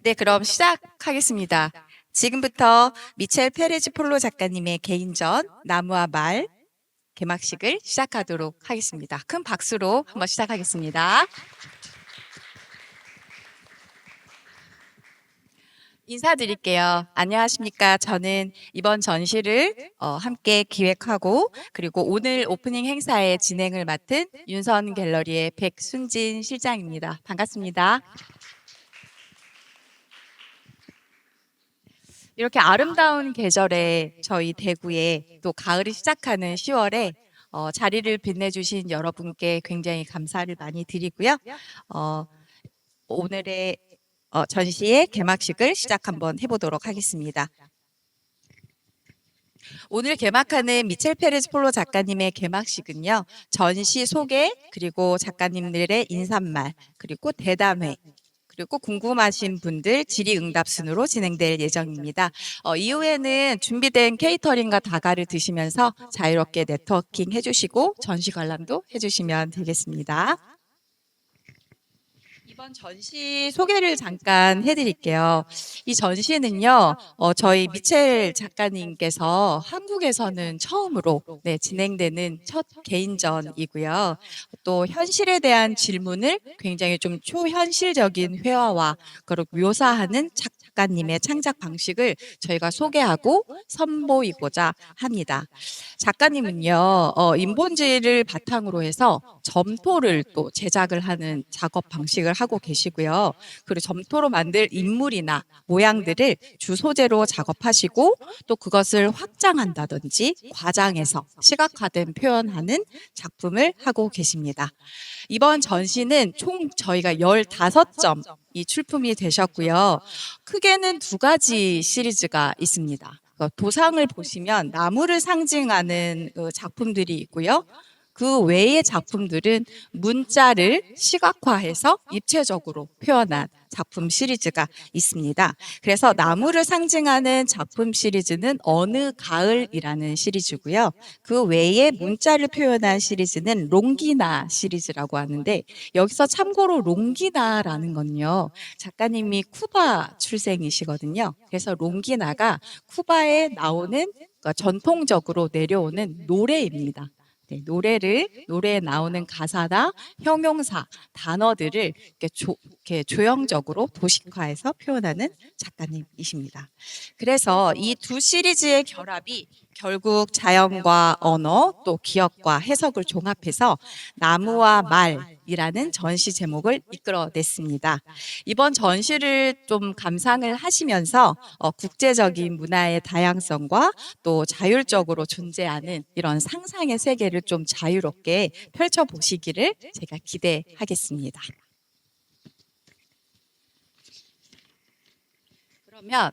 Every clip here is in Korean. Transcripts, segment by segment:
네, 그럼 시작하겠습니다. 지금부터 미첼 페레즈 폴로 작가님의 개인전 나무와 말 개막식을 시작하도록 하겠습니다. 큰 박수로 한번 시작하겠습니다. 인사드릴게요. 안녕하십니까. 저는 이번 전시를 함께 기획하고 그리고 오늘 오프닝 행사의 진행을 맡은 윤선 갤러리의 백순진 실장입니다. 반갑습니다. 이렇게 아름다운 계절에 저희 대구에 또 가을이 시작하는 10월에 자리를 빛내주신 여러분께 굉장히 감사를 많이 드리고요. 어, 오늘의 전시의 개막식을 시작 한번 해보도록 하겠습니다. 오늘 개막하는 미첼 페레즈 폴로 작가님의 개막식은요. 전시 소개 그리고 작가님들의 인사말 그리고 대담회 그리고 궁금하신 분들 질의응답 순으로 진행될 예정입니다. 이후에는 준비된 케이터링과 다가를 드시면서 자유롭게 네트워킹 해주시고 전시 관람도 해주시면 되겠습니다. 이번 전시 소개를 잠깐 해드릴게요. 이 전시는요, 저희 미첼 작가님께서 한국에서는 처음으로 진행되는 첫 개인전이고요. 또 현실에 대한 질문을 굉장히 좀 초현실적인 회화와 그리고 묘사하는 작가님의 창작 방식을 저희가 소개하고 선보이고자 합니다. 작가님은요, 인본지를 바탕으로 해서 점토를 또 제작을 하는 작업 방식을 하고 계시고요. 그리고 점토로 만들 인물이나 모양들을 주 소재로 작업하시고 또 그것을 확장한다든지 과장해서 시각화된 표현하는 작품을 하고 계십니다. 이번 전시는 총 저희가 15점 이 출품이 되셨고요. 크게는 두 가지 시리즈가 있습니다. 도상을 보시면 나무를 상징하는 작품들이 있고요. 그 외의 작품들은 문자를 시각화해서 입체적으로 표현한 작품 시리즈가 있습니다. 그래서 나무를 상징하는 작품 시리즈는 어느 가을이라는 시리즈고요. 그 외에 문자를 표현한 시리즈는 롱기나 시리즈라고 하는데 여기서 참고로 롱기나라는 건요. 작가님이 쿠바 출생이시거든요. 그래서 롱기나가 쿠바에 나오는 그러니까 전통적으로 내려오는 노래입니다. 노래에 나오는 가사나 형용사, 단어들을 이렇게 조형적으로 도식화해서 표현하는 작가님이십니다. 그래서 이 두 시리즈의 결합이 결국 자연과 언어, 또 기억과 해석을 종합해서 나무와 말이라는 전시 제목을 이끌어냈습니다. 이번 전시를 좀 감상을 하시면서 국제적인 문화의 다양성과 또 자율적으로 존재하는 이런 상상의 세계를 좀 자유롭게 펼쳐보시기를 제가 기대하겠습니다. 그러면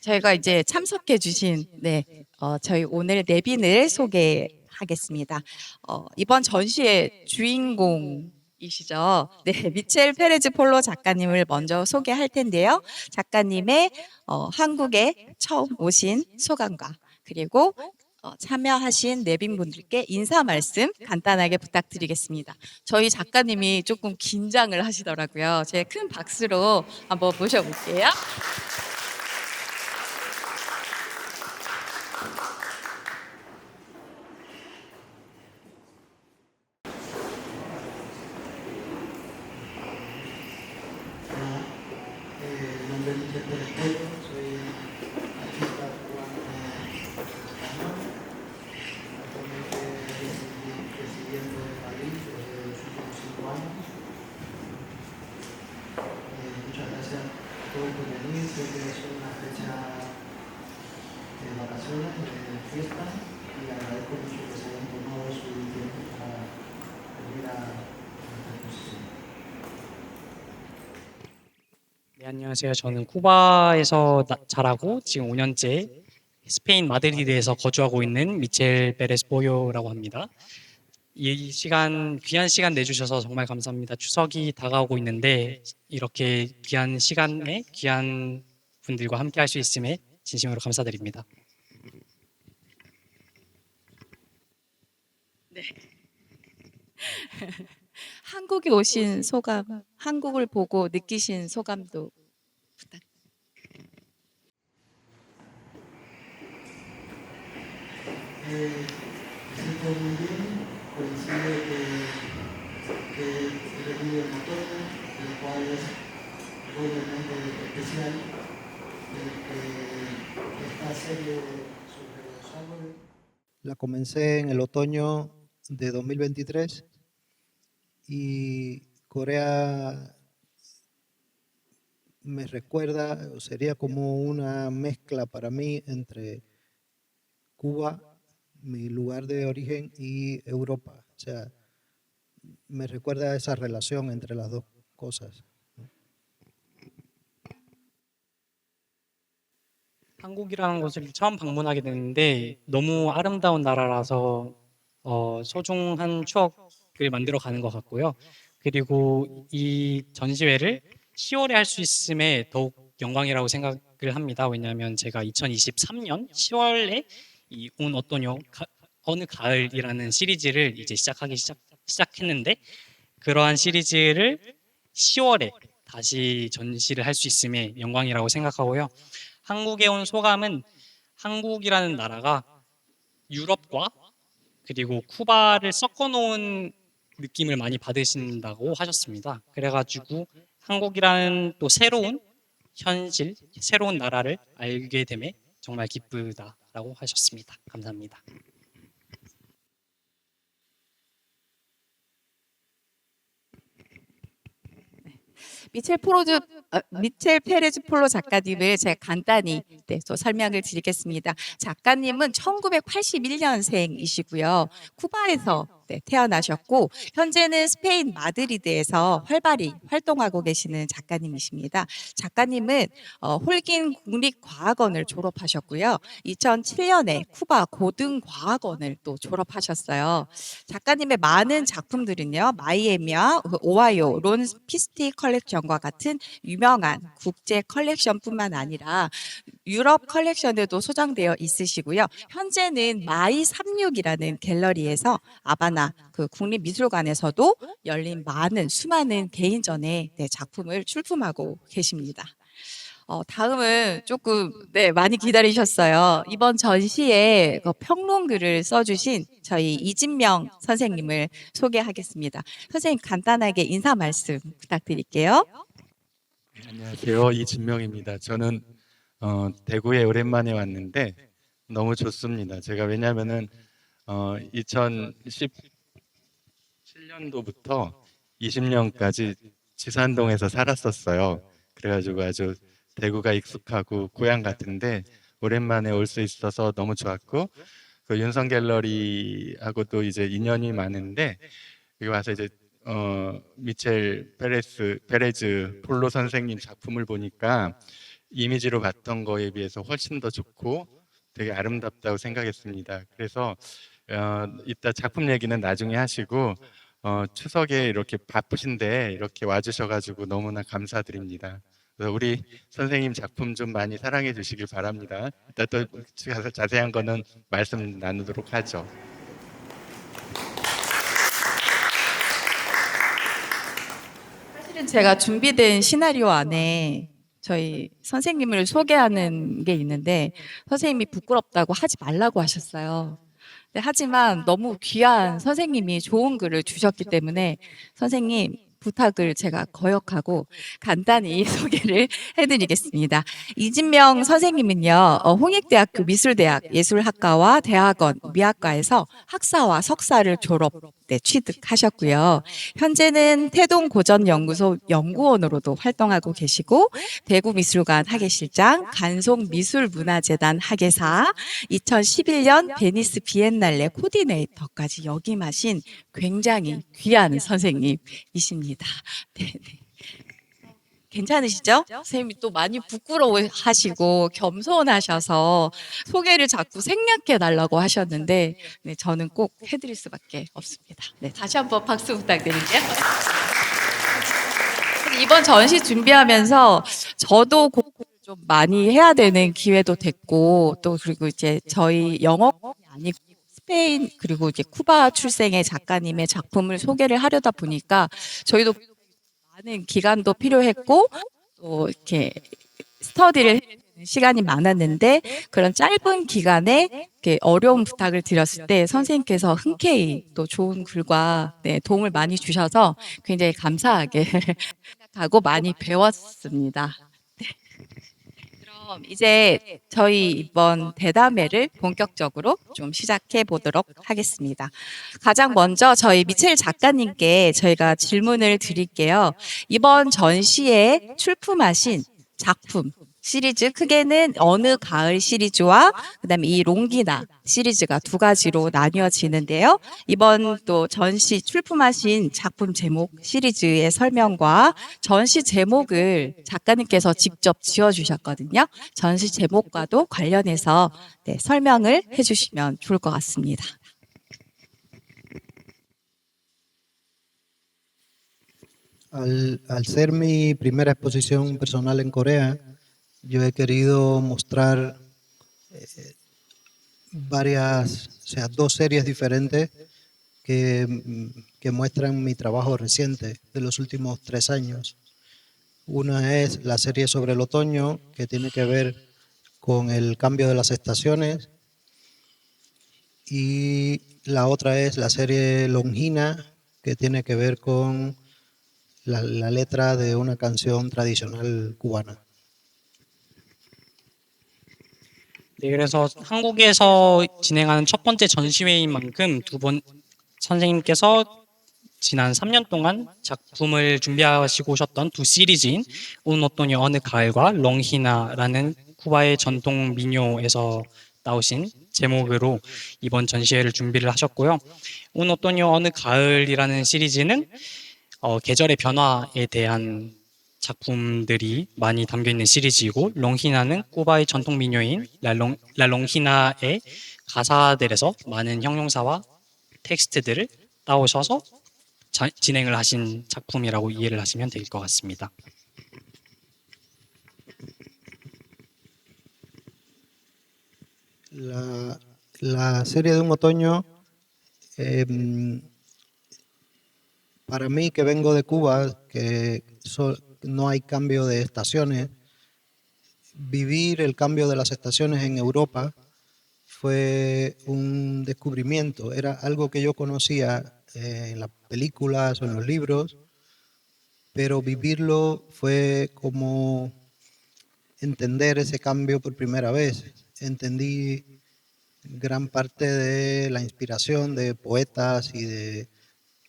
저희가 이제 참석해 주신 저희 오늘 내빈을 소개하겠습니다. 이번 전시의 주인공이시죠. 네, 미첼 페레즈 폴로 작가님을 먼저 소개할 텐데요. 작가님의 한국에 처음 오신 소감과 그리고 참여하신 내빈분들께 인사 말씀 간단하게 부탁드리겠습니다. 저희 작가님이 조금 긴장을 하시더라고요. 제 큰 박수로 한번 모셔볼게요. Nombre es Miguel Pérez Polo, soy artista cubano español, actualmente residiendo en Madrid desde los últimos 5 años. Muchas gracias a todos por venir, sé que es una fecha de vacaciones, de fiesta, y agradezco mucho que se hayan tomado su tiempo para venir a esta exposición. 네, 안녕하세요. 저는 쿠바에서 자라고 지금 5년째 스페인 마드리드에서 거주하고 있는 미첼 페레스 보요라고 합니다. 이 시간, 귀한 시간 내주셔서 정말 감사합니다. 추석이 다가오고 있는데 이렇게 귀한 시간에 귀한 분들과 함께 할 수 있음에 진심으로 감사드립니다. 네. 한국에 오신 소감, 한국을 보고 느끼신 소감도 부탁. Siento muy bien, coincide que he venido en otoño, el cual es obviamente especial, esta serie sobre los árboles. La comencé en el otoño de 2023 y Corea me recuerda, o sería como una mezcla para mí entre Cuba, mi lugar de origen, y Europa. O sea, me recuerda esa relación entre las dos cosas. 한국이라는 곳을 처음 방문하게 됐는데 너무 아름다운 나라라서 소중한 추억을 만들어 가는 것 같고요. 그리고 이 전시회를 10월에 할 수 있음에 더욱 영광이라고 생각을 합니다. 왜냐하면 제가 2023년 10월에 이 온 어느 가을이라는 시리즈를 이제 시작했는데 그러한 시리즈를 10월에 다시 전시를 할 수 있음에 영광이라고 생각하고요. 한국에 온 소감은 한국이라는 나라가 유럽과 그리고 쿠바를 섞어 놓은 느낌을 많이 받으신다고 하셨습니다. 그래가지고 한국이라는 또 새로운 현실, 새로운 나라를 알게 됨에 정말 기쁘다라고 하셨습니다. 감사합니다. 미첼 페레즈 폴로 작가님을 제가 간단히 또 설명을 드리겠습니다. 작가님은 1981년생이시고요. 쿠바에서 태어나셨고 현재는 스페인 마드리드에서 활발히 활동하고 계시는 작가님이십니다. 작가님은 홀긴 국립과학원을 졸업하셨고요. 2007년에 쿠바 고등과학원을 또 졸업하셨어요. 작가님의 많은 작품들은요. 마이애미와 오하이오 론 피스티 컬렉션과 같은 유명한 국제 컬렉션뿐만 아니라 유럽 컬렉션에도 소장되어 있으시고요. 현재는 마이 36이라는 갤러리에서 아바나 그 국립미술관에서도 열린 수많은 개인전의 작품을 출품하고 계십니다. 다음은 조금 많이 기다리셨어요. 이번 전시에 평론글을 써주신 저희 이진명 선생님을 소개하겠습니다. 선생님 간단하게 인사 말씀 부탁드릴게요. 안녕하세요. 이진명입니다. 저는 대구에 오랜만에 왔는데 너무 좋습니다. 제가 왜냐하면은 2017년도부터 20년까지 지산동에서 살았었어요. 그래가지고 아주 대구가 익숙하고 고향 같은데 오랜만에 올 수 있어서 너무 좋았고 그 윤성 갤러리하고도 이제 인연이 많은데 여기 와서 이제 미첼 페레즈 폴로 선생님 작품을 보니까 이미지로 봤던 거에 비해서 훨씬 더 좋고 되게 아름답다고 생각했습니다. 그래서 이따 작품 얘기는 나중에 하시고 추석에 이렇게 바쁘신데 이렇게 와주셔가지고 너무나 감사드립니다. 그래서 우리 선생님 작품 좀 많이 사랑해 주시길 바랍니다. 이따 또 자세한 거는 말씀 나누도록 하죠. 사실은 제가 준비된 시나리오 안에 저희 선생님을 소개하는 게 있는데 선생님이 부끄럽다고 하지 말라고 하셨어요. 하지만 너무 귀한 선생님이 좋은 글을 주셨기 때문에 선생님 부탁을 제가 거역하고 간단히 소개를 해드리겠습니다. 이진명 선생님은요, 홍익대학교 미술대학 예술학과와 대학원 미학과에서 학사와 석사를 취득하셨고요. 현재는 태동고전연구소 연구원으로도 활동하고 계시고 대구미술관 학예실장, 간송미술문화재단 학예사, 2011년 베니스 비엔날레 코디네이터까지 역임하신 굉장히 귀한 선생님이십니다. 네. 괜찮으시죠? 선생님이 또 많이 부끄러워하시고 겸손하셔서 소개를 자꾸 생략해 달라고 하셨는데 저는 꼭 해드릴 수밖에 없습니다. 다시 한번 박수 부탁드릴게요. 이번 전시 준비하면서 저도 공부를 좀 많이 해야 되는 기회도 됐고 또 그리고 이제 저희 영어권이 아니고 스페인 그리고 이제 쿠바 출생의 작가님의 작품을 소개를 하려다 보니까 저희도 많은 기간도 필요했고 또 이렇게 스터디를 해야 되는 시간이 많았는데 그런 짧은 기간에 이렇게 어려운 부탁을 드렸을 때 선생님께서 흔쾌히 또 좋은 글과 네, 도움을 많이 주셔서 굉장히 감사하게 생각하고 많이 배웠습니다. 그럼 이제 저희 이번 대담회를 본격적으로 좀 시작해 보도록 하겠습니다. 가장 먼저 저희 미첼 작가님께 저희가 질문을 드릴게요. 이번 전시에 출품하신 작품 시리즈 크게는 어느 가을 시리즈와 그다음에 이 롱기나 시리즈가 두 가지로 나뉘어지는데요. 이번 또 전시 출품하신 작품 제목 시리즈의 설명과 전시 제목을 작가님께서 직접 지어주셨거든요. 전시 제목과도 관련해서 네, 설명을 해주시면 좋을 것 같습니다. Al ser mi primera exposición personal en Corea, yo he querido mostrar dos series diferentes que muestran mi trabajo reciente de los últimos 3 años. Una es la serie sobre el otoño, que tiene que ver con el cambio de las estaciones, y la otra es la serie Longina, que tiene que ver con la letra de una canción tradicional cubana. 네, 그래서 한국에서 진행하는 첫 번째 전시회인 만큼 선생님께서 지난 3년 동안 작품을 준비하시고 오셨던 두 시리즈인 운 오토니 어느 가을과 롱히나라는 쿠바의 전통 민요에서 나오신 제목으로 이번 전시회를 준비를 하셨고요. 운 오토니 어느 가을이라는 시리즈는 계절의 변화에 대한 작품들이 많이 담겨 있는 시리즈이고, 롱히나는 쿠바의 전통 민요인 롱히나의 가사들에서 많은 형용사와 텍스트들을 따오셔서 진행을 하신 작품이라고 이해를 하시면 될 것 같습니다. La serie de un otoño, para mí que vengo de Cuba, que no hay cambio de estaciones, vivir el cambio de las estaciones en Europa fue un descubrimiento. Era algo que yo conocía en las películas o en los libros, pero vivirlo fue como entender ese cambio por primera vez. Entendí gran parte de la inspiración de poetas y de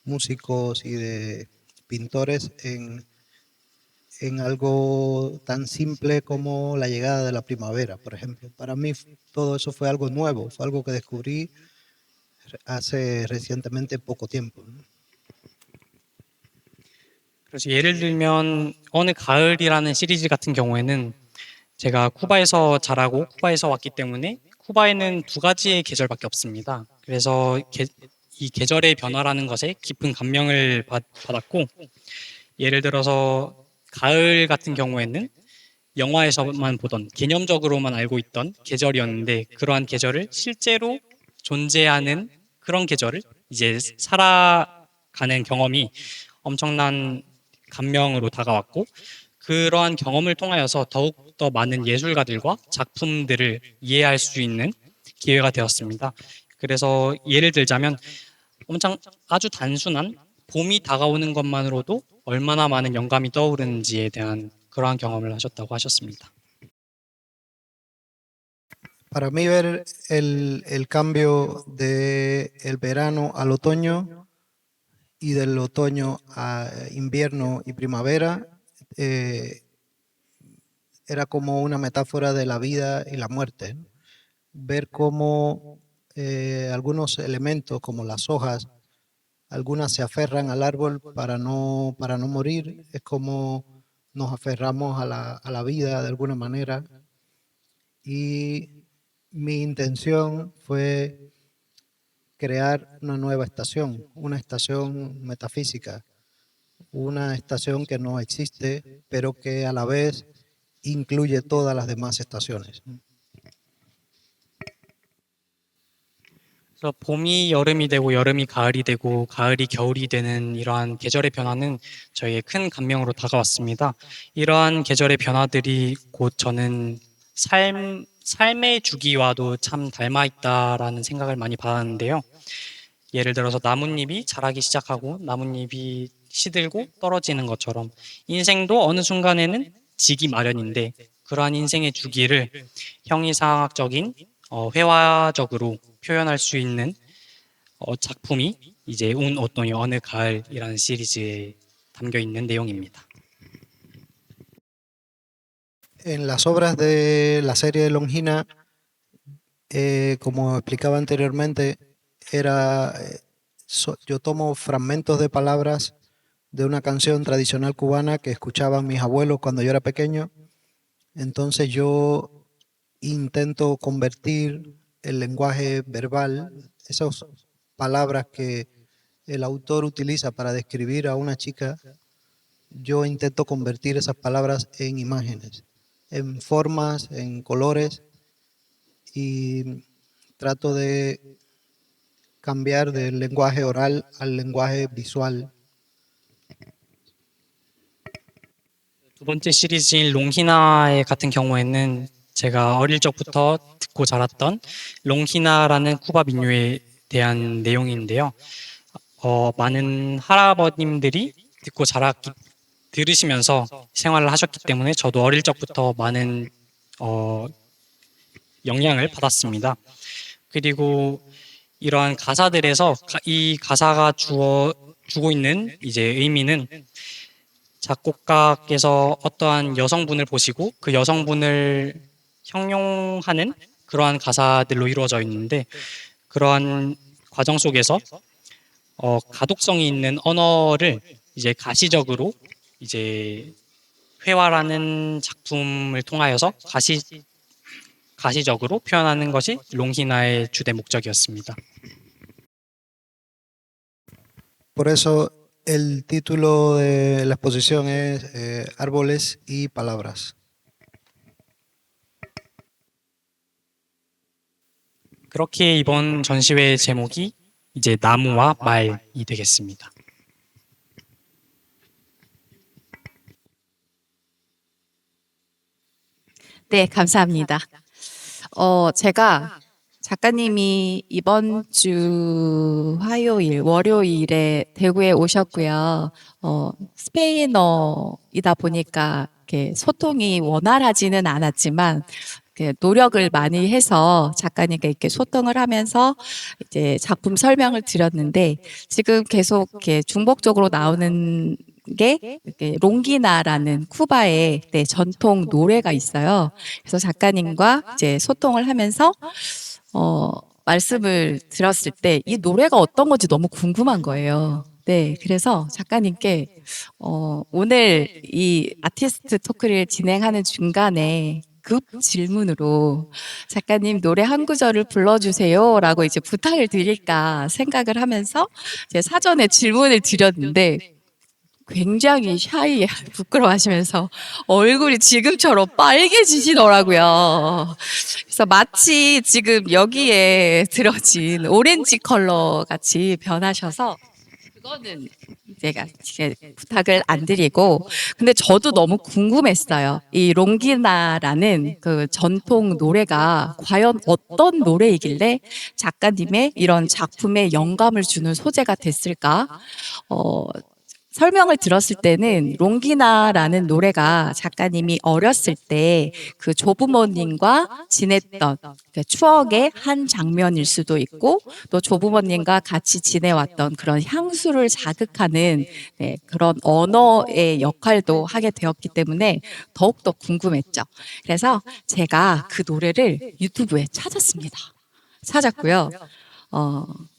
músicos y de pintores en algo tan simple como la llegada de la primavera, por ejemplo. Para mí todo eso fue algo nuevo, fue algo que descubrí hace recientemente poco tiempo. 그래서 예를 들면 어느 가을이라는 시리즈 같은 경우에는 제가 쿠바에서 자라고 쿠바에서 왔기 때문에 쿠바에는 두 가지의 계절밖에 없습니다. 그래서 이 계절의 변화라는 것에 깊은 감명을 받았고, 예를 들어서 가을 같은 경우에는 영화에서만 보던 개념적으로만 알고 있던 계절이었는데, 그러한 계절을 실제로 존재하는 그런 계절을 이제 살아가는 경험이 엄청난 감명으로 다가왔고, 그러한 경험을 통하여서 더욱더 많은 예술가들과 작품들을 이해할 수 있는 기회가 되었습니다. 그래서 예를 들자면 아주 단순한 봄이 다가오는 것만으로도 얼마나 많은 영감이 떠오르는지에 대한 그러한 경험을 하셨다고 하셨습니다. Para mí ver el cambio del verano al otoño y del otoño a invierno y primavera era como una metáfora de la vida y la muerte. Ver cómo algunos elementos como las hojas, algunas se aferran al árbol para no morir, es como nos aferramos a la vida de alguna manera. Y mi intención fue crear una nueva estación, una estación metafísica, una estación que no existe, pero que a la vez incluye todas las demás estaciones. 그래서 봄이 여름이 되고 여름이 가을이 되고 가을이 겨울이 되는 이러한 계절의 변화는 저희의 큰 감명으로 다가왔습니다. 이러한 계절의 변화들이 곧 저는 삶의 주기와도 참 닮아 있다라는 생각을 많이 받았는데요. 예를 들어서 나뭇잎이 자라기 시작하고 나뭇잎이 시들고 떨어지는 것처럼 인생도 어느 순간에는 지기 마련인데 그러한 인생의 주기를 형이상학적인 회화적으로 표현할 수 있는 작품이 이제 운 어떠니 어느 가을이라는 시리즈에 담겨 있는 내용입니다. En las obras de la serie de Longina, como explicaba anteriormente, yo tomo fragmentos de palabras de una canción tradicional cubana que escuchaban mis abuelos cuando yo era pequeño. Entonces yo intento convertir el lenguaje verbal, esas palabras que el autor utiliza para describir a una chica, yo intento convertir esas palabras en imágenes, en formas, en colores, y trato de cambiar del lenguaje oral al lenguaje visual. 두 번째 시리즈인 롱히나의 같은 경우에는 제가 어릴 적부터 듣고 자랐던 롱히나라는 쿠바 민요에 대한 내용인데요. 많은 할아버님들이 들으시면서 생활을 하셨기 때문에 저도 어릴 적부터 많은 영향을 받았습니다. 그리고 이러한 가사들에서 이 가사가 주고 있는 이제 의미는 작곡가께서 어떠한 여성분을 보시고 그 여성분을 형용하는 그러한 가사들로 이루어져 있는데 그러한 과정 속에서 가독성이 있는 언어를 이제 가시적으로 이제 회화라는 작품을 통하여서 가시적으로 표현하는 것이 롱히나의 주된 목적이었습니다. Por eso el título de la exposición es Árboles y Palabras. 그렇게 이번 전시회의 제목이 이제 나무와 말이 되겠습니다. 네, 감사합니다. 제가 작가님이 이번 주 월요일에 대구에 오셨고요. 스페인어이다 보니까 이렇게 소통이 원활하지는 않았지만 이렇게 노력을 많이 해서 작가님과 이렇게 소통을 하면서 이제 작품 설명을 드렸는데 지금 계속 이렇게 중복적으로 나오는 게 이렇게 롱기나라는 쿠바의 전통 노래가 있어요. 그래서 작가님과 이제 소통을 하면서 말씀을 들었을 때 이 노래가 어떤 건지 너무 궁금한 거예요. 네, 그래서 작가님께 오늘 이 아티스트 토크를 진행하는 중간에 급 질문으로 작가님 노래 한 구절을 불러주세요라고 이제 부탁을 드릴까 생각을 하면서 이제 사전에 질문을 드렸는데 굉장히 샤이해 부끄러워하시면서 얼굴이 지금처럼 빨개지시더라고요. 그래서 마치 지금 여기에 들어진 오렌지 컬러 같이 변하셔서 그거는 제가 부탁을 안 드리고 근데 저도 너무 궁금했어요. 이 롱기나라는 그 전통 노래가 과연 어떤 노래이길래 작가님의 이런 작품에 영감을 주는 소재가 됐을까? 설명을 들었을 때는 롱기나라는 노래가 작가님이 어렸을 때 그 조부모님과 지냈던 그 추억의 한 장면일 수도 있고 또 조부모님과 같이 지내왔던 그런 향수를 자극하는 그런 언어의 역할도 하게 되었기 때문에 더욱더 궁금했죠. 그래서 제가 그 노래를 유튜브에 찾았고요.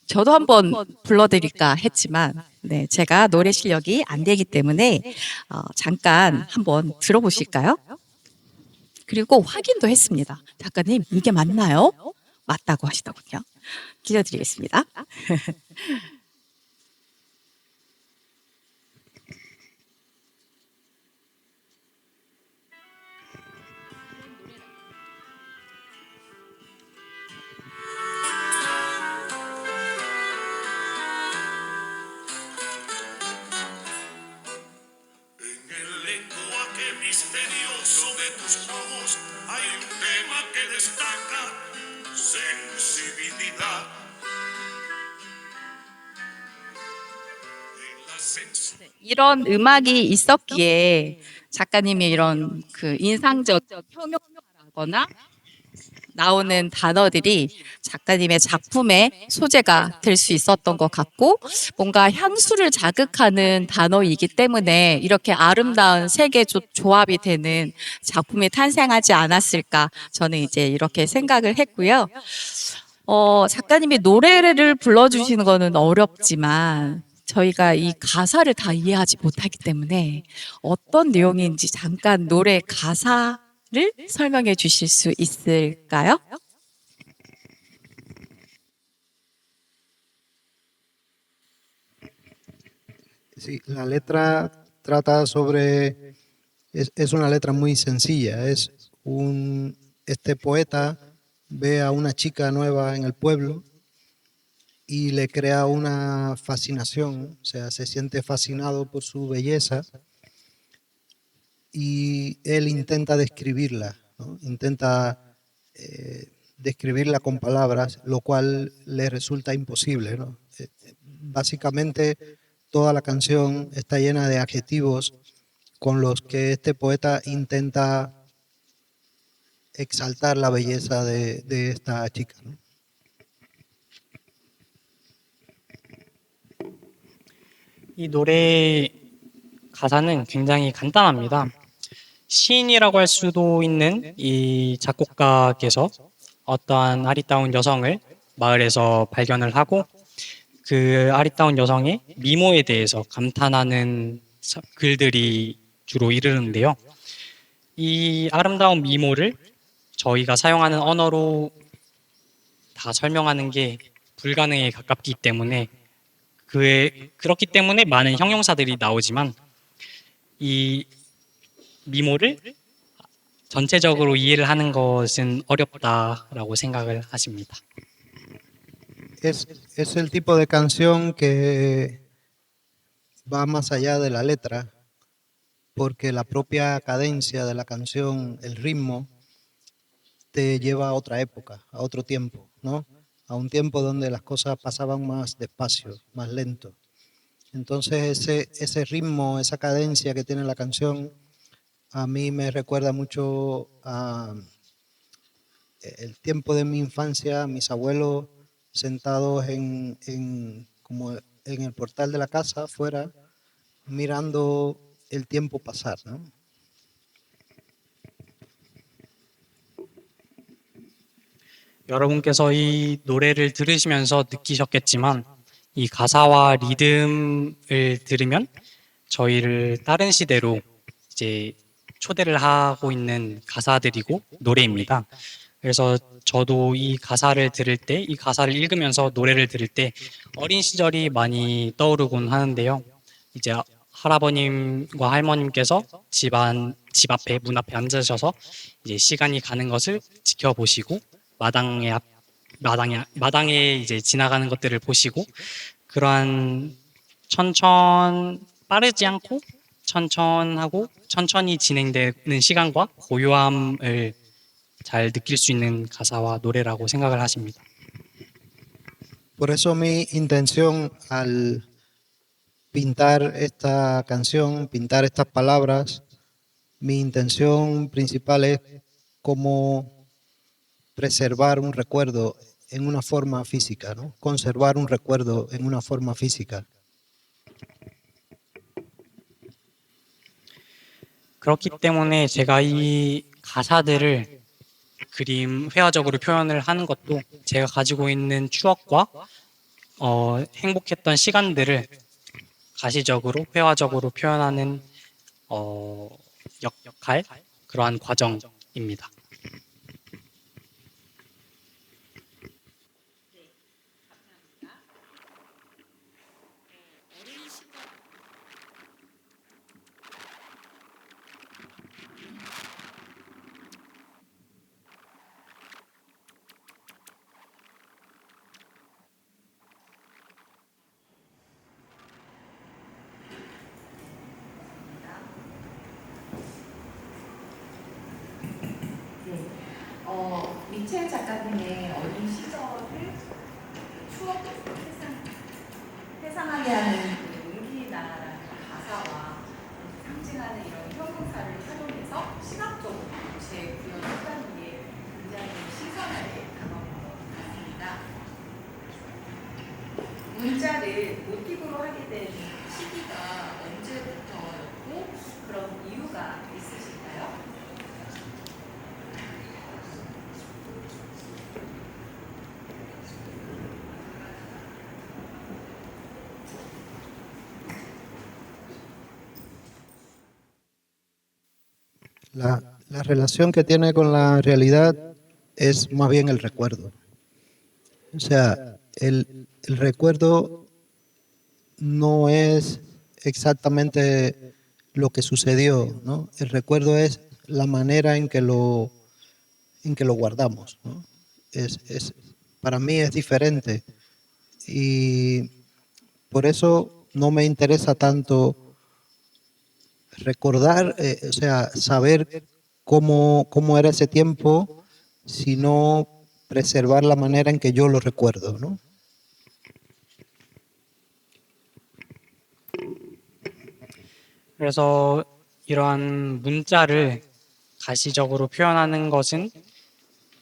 저도 한번 불러드릴까 했지만 제가 노래 실력이 안 되기 때문에 잠깐 한번 들어보실까요? 그리고 확인도 했습니다. 작가님 이게 맞나요? 맞다고 하시더군요. 들려드리겠습니다. voz hay un tema que destaca sensibilidad. En la sensibilidad. 이런 음악이 있었기에 작가님이 이런 그 인상적 표명하거나 나오는 단어들이 작가님의 작품의 소재가 될 수 있었던 것 같고 뭔가 향수를 자극하는 단어이기 때문에 이렇게 아름다운 색의 조합이 되는 작품이 탄생하지 않았을까 저는 이제 이렇게 생각을 했고요. 작가님이 노래를 불러주시는 거는 어렵지만 저희가 이 가사를 다 이해하지 못하기 때문에 어떤 내용인지 잠깐 노래 가사를 설명해 주실 수 있을까요? Sí, la letra trata sobre, es una letra muy sencilla, este poeta ve a una chica nueva en el pueblo y le crea una fascinación, o sea, se siente fascinado por su belleza y él intenta describirla, ¿no? Intenta describirla con palabras, lo cual le resulta imposible, ¿no? Básicamente toda la canción está llena de adjetivos con los que este poeta intenta exaltar la belleza de esta chica, ¿no? 이 노래 가사는 굉장히 간단합니다. 시인이라고 할 수도 있는 이 작곡가께서 어떠한 아리따운 여성을 마을에서 발견을 하고 그 아리따운 여성의 미모에 대해서 감탄하는 글들이 주로 이르는데요. 이 아름다운 미모를 저희가 사용하는 언어로 다 설명하는 게 불가능에 가깝기 때문에 그렇기 때문에 많은 형용사들이 나오지만 이 미모를 전체적으로 이해를 하는 것은 어렵다라고 생각을 하십니다. Es el tipo de canción que va más allá de la letra, porque la propia cadencia de la canción, el ritmo, te lleva a otra época, a otro tiempo, ¿no? A un tiempo donde las cosas pasaban más despacio, más lento. Entonces ese ritmo, esa cadencia que tiene la canción, a mí me recuerda mucho a el tiempo de mi infancia, mis abuelos sentados como en el portal de la casa afuera, mirando el tiempo pasar, ¿no? 여러분께서 이 노래를 들으시면서 느끼셨겠지만 이 가사와 리듬을 들으면 저희를 다른 시대로 이제 초대를 하고 있는 가사들이고 노래입니다. 그래서 저도 이 가사를 들을 때, 이 가사를 읽으면서 노래를 들을 때 어린 시절이 많이 떠오르곤 하는데요. 이제 할아버님과 할머님께서 집 앞에, 문 앞에 앉으셔서 이제 시간이 가는 것을 지켜보시고 마당에 이제 지나가는 것들을 보시고 그러한 빠르지 않고 천천히 진행되는 시간과 고요함을 잘 느낄 수 있는 가사와 노래라고 생각을 하십니다. Por eso mi intención al pintar esta canción, pintar estas palabras, mi intención principal es cómo preservar un recuerdo en una forma física, ¿no? Conservar un recuerdo en una forma física. 그렇기 때문에 제가 이 가사들을 회화적으로 표현을 하는 것도 제가 가지고 있는 추억과 행복했던 시간들을 가시적으로 회화적으로 표현하는 역할 그러한 과정입니다. 미첼 작가님의 어린 시절을 추억 회상하게 하는 용기나라는 가사와 상징하는 이런 형용사를 활용해서 시각적으로 재구현했다는 게 굉장히 신선하게 다가온 것 같습니다. 문자를 모티브로 하게 된 시기가 언제부터였고 그런 이유가 있으실까요? La relación que tiene con la realidad es más bien el recuerdo. O sea, el recuerdo no es exactamente lo que sucedió, ¿no? El recuerdo es la manera en que lo guardamos, ¿no? Para mí es diferente y por eso no me interesa tanto recordar, o sea, saber cómo era ese tiempo, sino preservar la manera en que yo lo recuerdo, ¿no? 그래서 이러한 문자를 가시적으로 표현하는 것은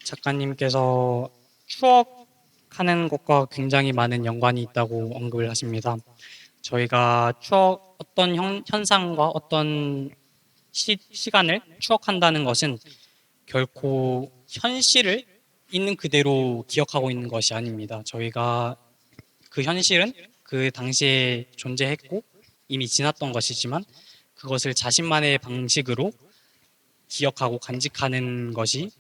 작가님께서 추억하는 것과 굉장히 많은 연관이 있다고 언급을 하십니다. 저희가 어떤 현상과 어떤 시간을 추억한다는 것은 결코 현실을 있는 그대로 기억하고 있는 것이 아닙니다. 저희가 그 현실은 그 당시에 존재했고 이미 지났던 것이지만 그것을 자신만의 방식으로 기억하고 간직하는 것이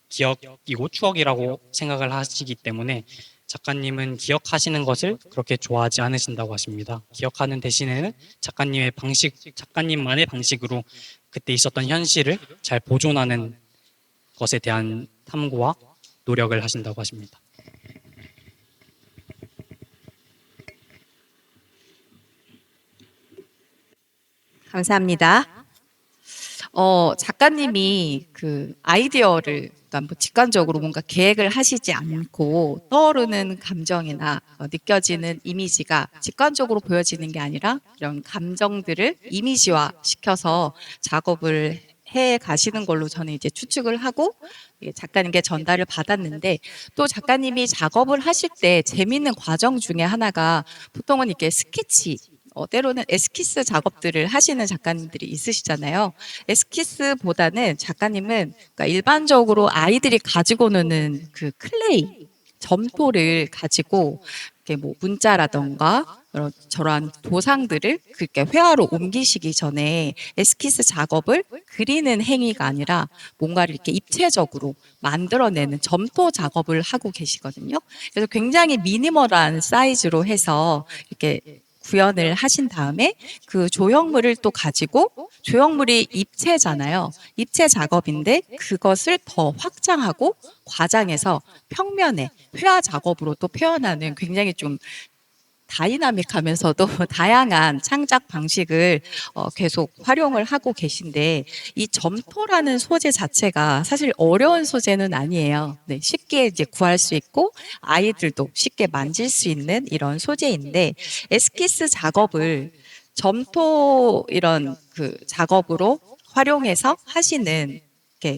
기억이고 추억이라고 생각을 하시기 때문에 작가님은 기억하시는 것을 그렇게 좋아하지 않으신다고 하십니다. 기억하는 대신에는 작가님만의 방식으로 그때 있었던 현실을 잘 보존하는 것에 대한 탐구와 노력을 하신다고 하십니다. 감사합니다. 작가님이 그 아이디어를 그러니까 뭐 직관적으로 뭔가 계획을 하시지 않고 떠오르는 감정이나 느껴지는 이미지가 직관적으로 보여지는 게 아니라 이런 감정들을 이미지화 시켜서 작업을 해 가시는 걸로 저는 이제 추측을 하고 작가님께 전달을 받았는데 또 작가님이 작업을 하실 때 재미있는 과정 중에 하나가 보통은 이렇게 스케치 때로는 에스키스 작업들을 하시는 작가님들이 있으시잖아요. 에스키스보다는 작가님은 그러니까 일반적으로 아이들이 가지고 노는 그 클레이, 점토를 가지고 이렇게 뭐 문자라던가 저러한 도상들을 그렇게 회화로 옮기시기 전에 에스키스 작업을 그리는 행위가 아니라 뭔가를 이렇게 입체적으로 만들어내는 점토 작업을 하고 계시거든요. 그래서 굉장히 미니멀한 사이즈로 해서 이렇게 구현을 하신 다음에 그 조형물을 또 가지고 조형물이 입체잖아요. 입체 작업인데 그것을 더 확장하고 과장해서 평면에 회화 작업으로 또 표현하는 굉장히 좀 다이나믹하면서도 다양한 창작 방식을 계속 활용을 하고 계신데 이 점토라는 소재 자체가 사실 어려운 소재는 아니에요. 네, 쉽게 이제 구할 수 있고 아이들도 쉽게 만질 수 있는 이런 소재인데 에스키스 작업을 점토 이런 그 작업으로 활용해서 하시는 게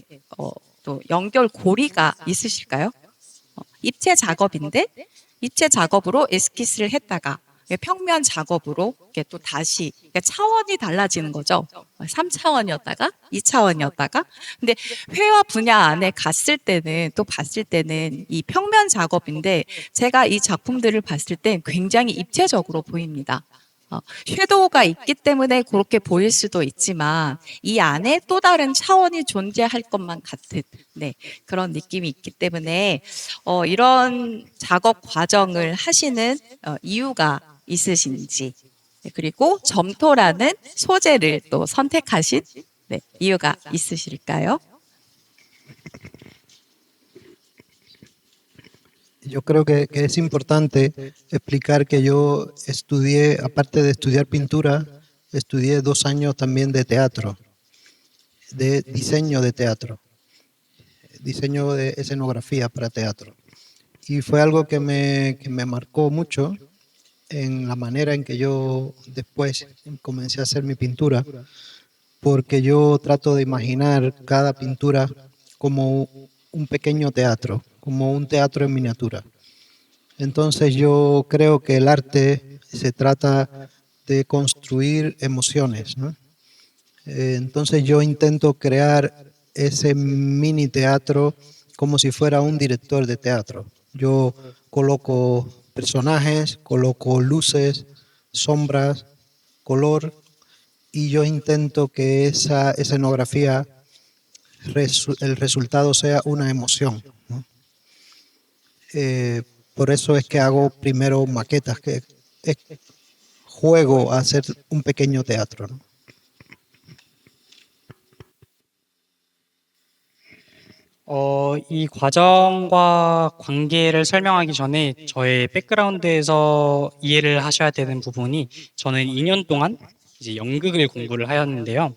또 연결고리가 있으실까요? 입체 작업인데 입체 작업으로 에스키스를 했다가 평면 작업으로 이게 또 다시 그러니까 차원이 달라지는 거죠. 3차원이었다가 2차원이었다가 근데 회화 분야 안에 갔을 때는 또 봤을 때는 이 평면 작업인데 제가 이 작품들을 봤을 때 굉장히 입체적으로 보입니다. 섀도우가 있기 때문에 그렇게 보일 수도 있지만 이 안에 또 다른 차원이 존재할 것만 같은 그런 느낌이 있기 때문에 이런 작업 과정을 하시는 이유가 있으신지 그리고 점토라는 소재를 또 선택하신 이유가 있으실까요? Yo creo que es importante explicar que yo estudié, aparte de estudiar pintura, estudié 2 años también de teatro, de diseño de teatro. diseño de escenografía para teatro. Y fue algo que me marcó mucho en la manera en que yo después comencé a hacer mi pintura, porque yo trato de imaginar cada pintura como un pequeño teatro, como un teatro en miniatura. Entonces yo creo que el arte se trata de construir emociones, ¿no? Entonces yo intento crear ese mini teatro como si fuera un director de teatro. Yo coloco personajes, coloco luces, sombras, color, y yo intento que esa escenografía, el resultado sea una emoción, ¿no? Por eso es que hago primero maquetas, que es, juego a hacer un pequeño teatro, ¿no? 이 과정과 관계를 설명하기 전에 저의 백그라운드에서 이해를 하셔야 되는 부분이, 저는 2년 동안 이제 연극을 공부를 하였는데요.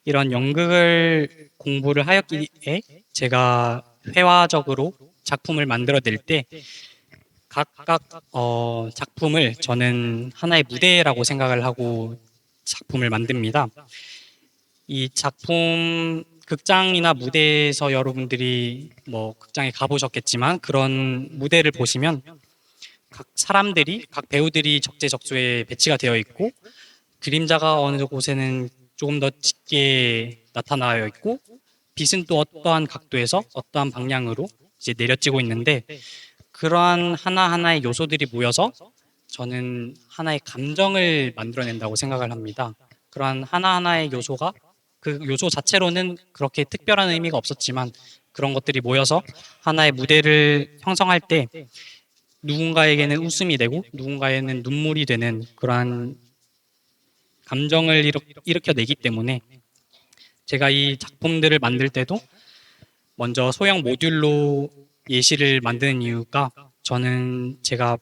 이런 연극을 공부를 하였기에 제가 회화적으로 작품을 만들어낼 때 각각 작품을 저는 하나의 무대라고 생각을 하고 작품을 만듭니다. 이 작품, 극장이나 무대에서 여러분들이 뭐 극장에 가보셨겠지만 그런 무대를 보시면 각 사람들이, 각 배우들이 적재적소에 배치가 되어 있고, 그림자가 어느 곳에는 조금 더 짙게 나타나 있고, 빛은 또 어떠한 각도에서 어떠한 방향으로 이제 내려지고 있는데, 그러한 하나하나의 요소들이 모여서 저는 하나의 감정을 만들어낸다고 생각을 합니다. 그러한 하나하나의 요소가, 그 요소 자체로는 그렇게 특별한 의미가 없었지만 그런 것들이 모여서 하나의 무대를 형성할 때 누군가에게는 웃음이 되고 누군가에는 눈물이 되는 그러한 감정을 일으켜내기 때문에, 제가 이 작품들을 만들 때도 먼저 소형 모듈로 예시를 만드는 이유가, 저는 제가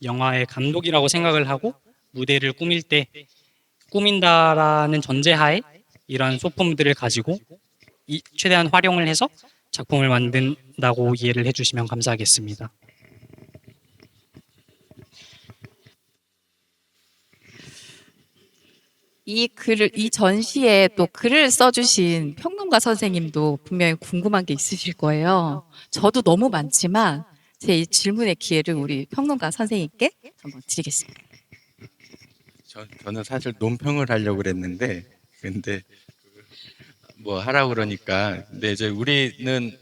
영화의 감독이라고 생각을 하고 무대를 꾸밀 때, 꾸민다라는 전제하에 이러한 소품들을 가지고 최대한 활용을 해서 작품을 만든다고 이해를 해주시면 감사하겠습니다. 이 전시에 또 글을 써주신 평론가 선생님도 분명히 궁금한 게 있으실 거예요. 저도 너무 많지만 제 이 질문의 기회를 우리 평론가 선생님께 한번 드리겠습니다. 저는 사실 논평을 하려고 그랬는데, 근데 뭐 하라고 그러니까. 근데 이제 우리는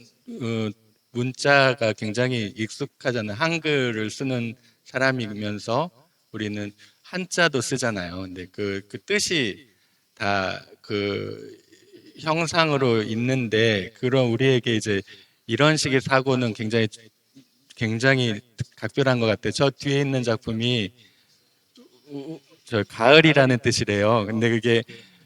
문자가 굉장히 익숙하잖아요. 한글을 쓰는 사람이면서 우리는 한자도 쓰잖아요. 근데 그 뜻이 다 그 형상으로 있는데, 그런 우리에게 이제 이런 식의 사고는 굉장히 각별한 것 같아요. 저 뒤에 있는 작품이 저 가을이라는 뜻이래요. 근데 그게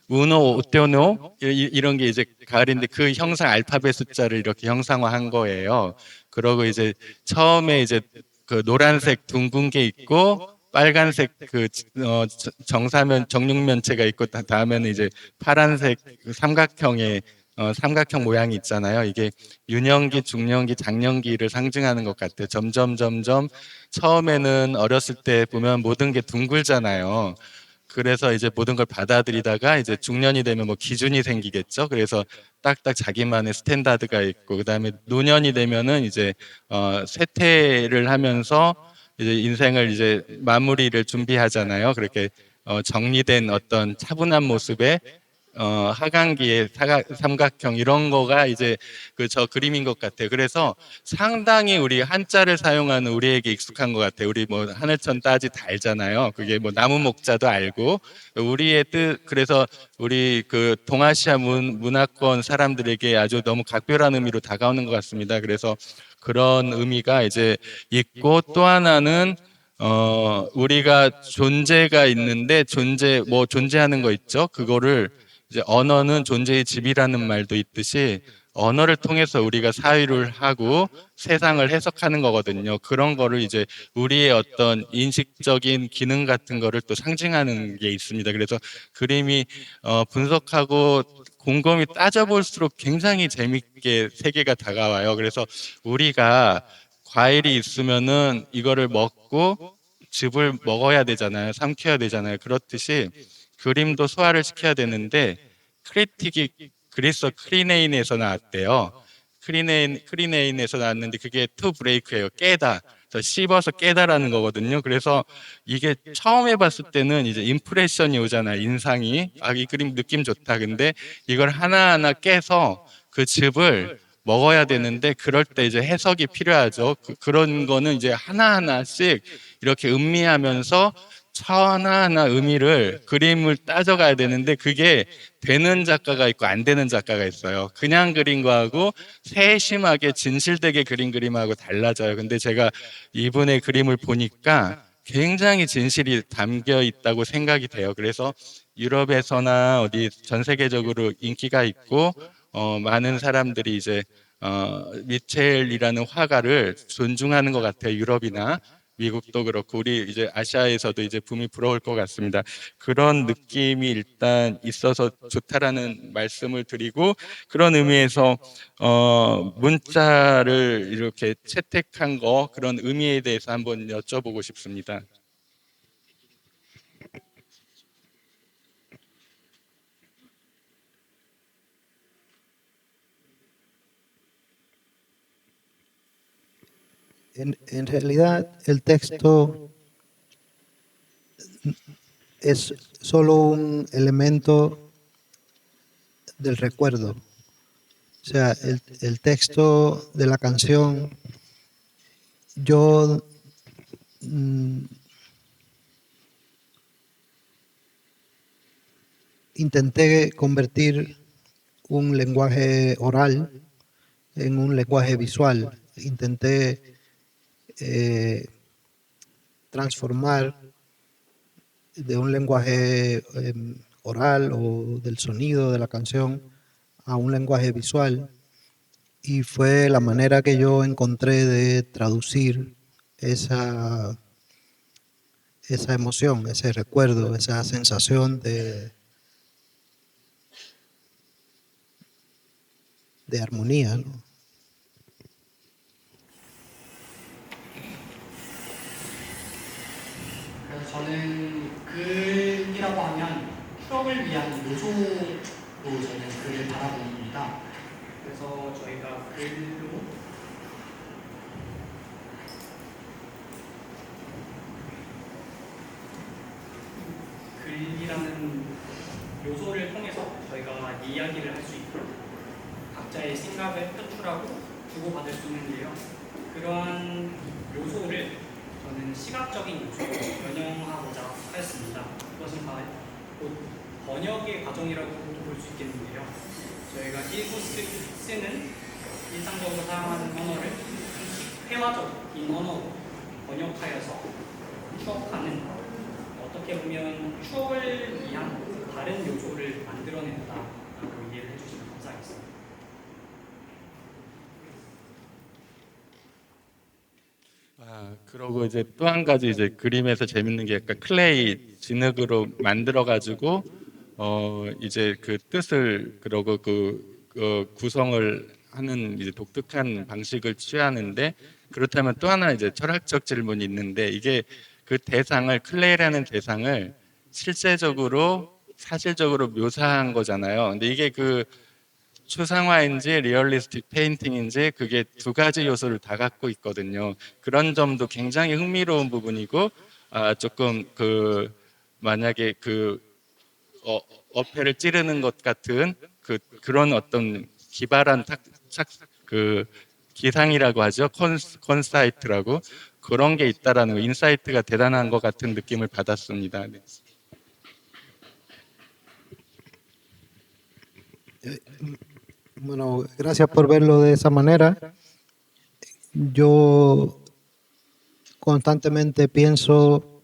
우노 오테오노 이런 게 이제 가을인데, 그 형상 알파벳 숫자를 이렇게 형상화한 거예요. 그러고 이제 처음에 이제 그 노란색 둥근 게 있고, 빨간색 그 정사면 정육면체가 있고, 다음에는 이제 파란색 그 삼각형 모양이 있잖아요. 이게 유년기, 중년기, 장년기를 상징하는 것 같아요. 점점 처음에는 어렸을 때 보면 모든 게 둥글잖아요. 그래서 이제 모든 걸 받아들이다가 이제 중년이 되면 뭐 기준이 생기겠죠. 그래서 딱딱 자기만의 스탠다드가 있고, 그다음에 노년이 되면은 이제 쇠퇴를 하면서 이제 인생을 이제 마무리를 준비하잖아요. 그렇게 정리된 어떤 차분한 모습의 하강기의 삼각형, 이런 거가 이제 저 그림인 것 같아요. 그래서 상당히 우리 한자를 사용하는 우리에게 익숙한 것 같아요. 우리 뭐 하늘천 따지 다 알잖아요. 그게 뭐 나무 목자도 알고, 우리의 뜻, 그래서 우리 그 동아시아 문화권 사람들에게 아주 너무 각별한 의미로 다가오는 것 같습니다. 그래서 그런 의미가 이제 있고, 또 하나는 우리가 존재가 있는데, 존재하는 거 있죠. 그거를 이제 언어는 존재의 집이라는 말도 있듯이, 언어를 통해서 우리가 사유를 하고 세상을 해석하는 거거든요. 그런 거를 이제 우리의 어떤 인식적인 기능 같은 거를 또 상징하는 게 있습니다. 그래서 그림이 분석하고 곰곰이 따져볼수록 굉장히 재밌게 세계가 다가와요. 그래서 우리가 과일이 있으면은 이거를 먹고 즙을 먹어야 되잖아요. 삼켜야 되잖아요. 그렇듯이 그림도 소화를 시켜야 되는데 크리틱이 그리스 크리네인에서 나왔대요. 크리네인에서 나왔는데 그게 투 브레이크예요. 깨다. 그래서 씹어서 깨다라는 거거든요. 그래서 이게 처음 해봤을 때는 이제 임프레션이 오잖아요. 인상이. 아, 이 그림 느낌 좋다. 근데 이걸 하나하나 깨서 그 즙을 먹어야 되는데 그럴 때 이제 해석이 필요하죠. 그런 거는 이제 하나하나씩 이렇게 음미하면서 하나하나 의미를 그림을 따져가야 되는데 그게 되는 작가가 있고 안 되는 작가가 있어요. 그냥 그린 거하고 세심하게 진실되게 그린 그림하고 달라져요. 근데 제가 이분의 그림을 보니까 굉장히 진실이 담겨 있다고 생각이 돼요. 그래서 유럽에서나 어디 전 세계적으로 인기가 있고 많은 사람들이 이제 미첼이라는 화가를 존중하는 것 같아요. 유럽이나 미국도 그렇고 우리 이제 아시아에서도 이제 붐이 불어올 것 같습니다. 그런 느낌이 일단 있어서 좋다라는 말씀을 드리고 그런 의미에서 문자를 이렇게 채택한 거 그런 의미에 대해서 한번 여쭤보고 싶습니다. En realidad, el texto es solo un elemento del recuerdo. O sea, el texto de la canción, yo intenté convertir un lenguaje oral en un lenguaje visual. Intenté transformar de un lenguaje oral o del sonido de la canción a un lenguaje visual, y fue la manera que yo encontré de traducir esa emoción, ese recuerdo, esa sensación de armonía, ¿no? 그래서 저는 글이라고 하면 추억을 위한 요소로 저는 글을 바라봅니다. 그래서 저희가 글로 글이라는 요소를 통해서 저희가 이야기를 할 수 있고 각자의 생각을 표출하고 주고받을 수 있는데요. 그러한 요소를 저는 시각적인 요소로 변형하고자 하였습니다. 그것은 곧 번역의 과정이라고 볼 수 있겠는데요. 저희가 일부 쓰는 일상적으로 사용하는 언어를 회화적인 언어로 번역하여서 추억하는, 어떻게 보면 추억을 위한 다른 요소를 만들어낸다라고 이해를 해주시면 감사하겠습니다. 그러고 이제 또 한 가지 이제 그림에서 재밌는 게 약간 클레이 진흙으로 만들어 가지고 이제 그 뜻을 그러고 그 구성을 하는 이제 독특한 방식을 취하는데, 그렇다면 또 하나 이제 철학적 질문이 있는데, 이게 그 대상을 클레이라는 대상을 실제적으로 사실적으로 묘사한 거잖아요. 근데 이게 그 추상화인지 리얼리스틱 페인팅인지 그게 두 가지 요소를 다 갖고 있거든요. 그런 점도 굉장히 흥미로운 부분이고, 조금 그 만약에 그 어패를 찌르는 것 같은 그런 어떤 기발한 그 기상이라고 하죠. 컨사이트라고 그런 게 있다라는 인사이트가 대단한 것 같은 느낌을 받았습니다. 네. Bueno, gracias por verlo de esa manera. Yo constantemente pienso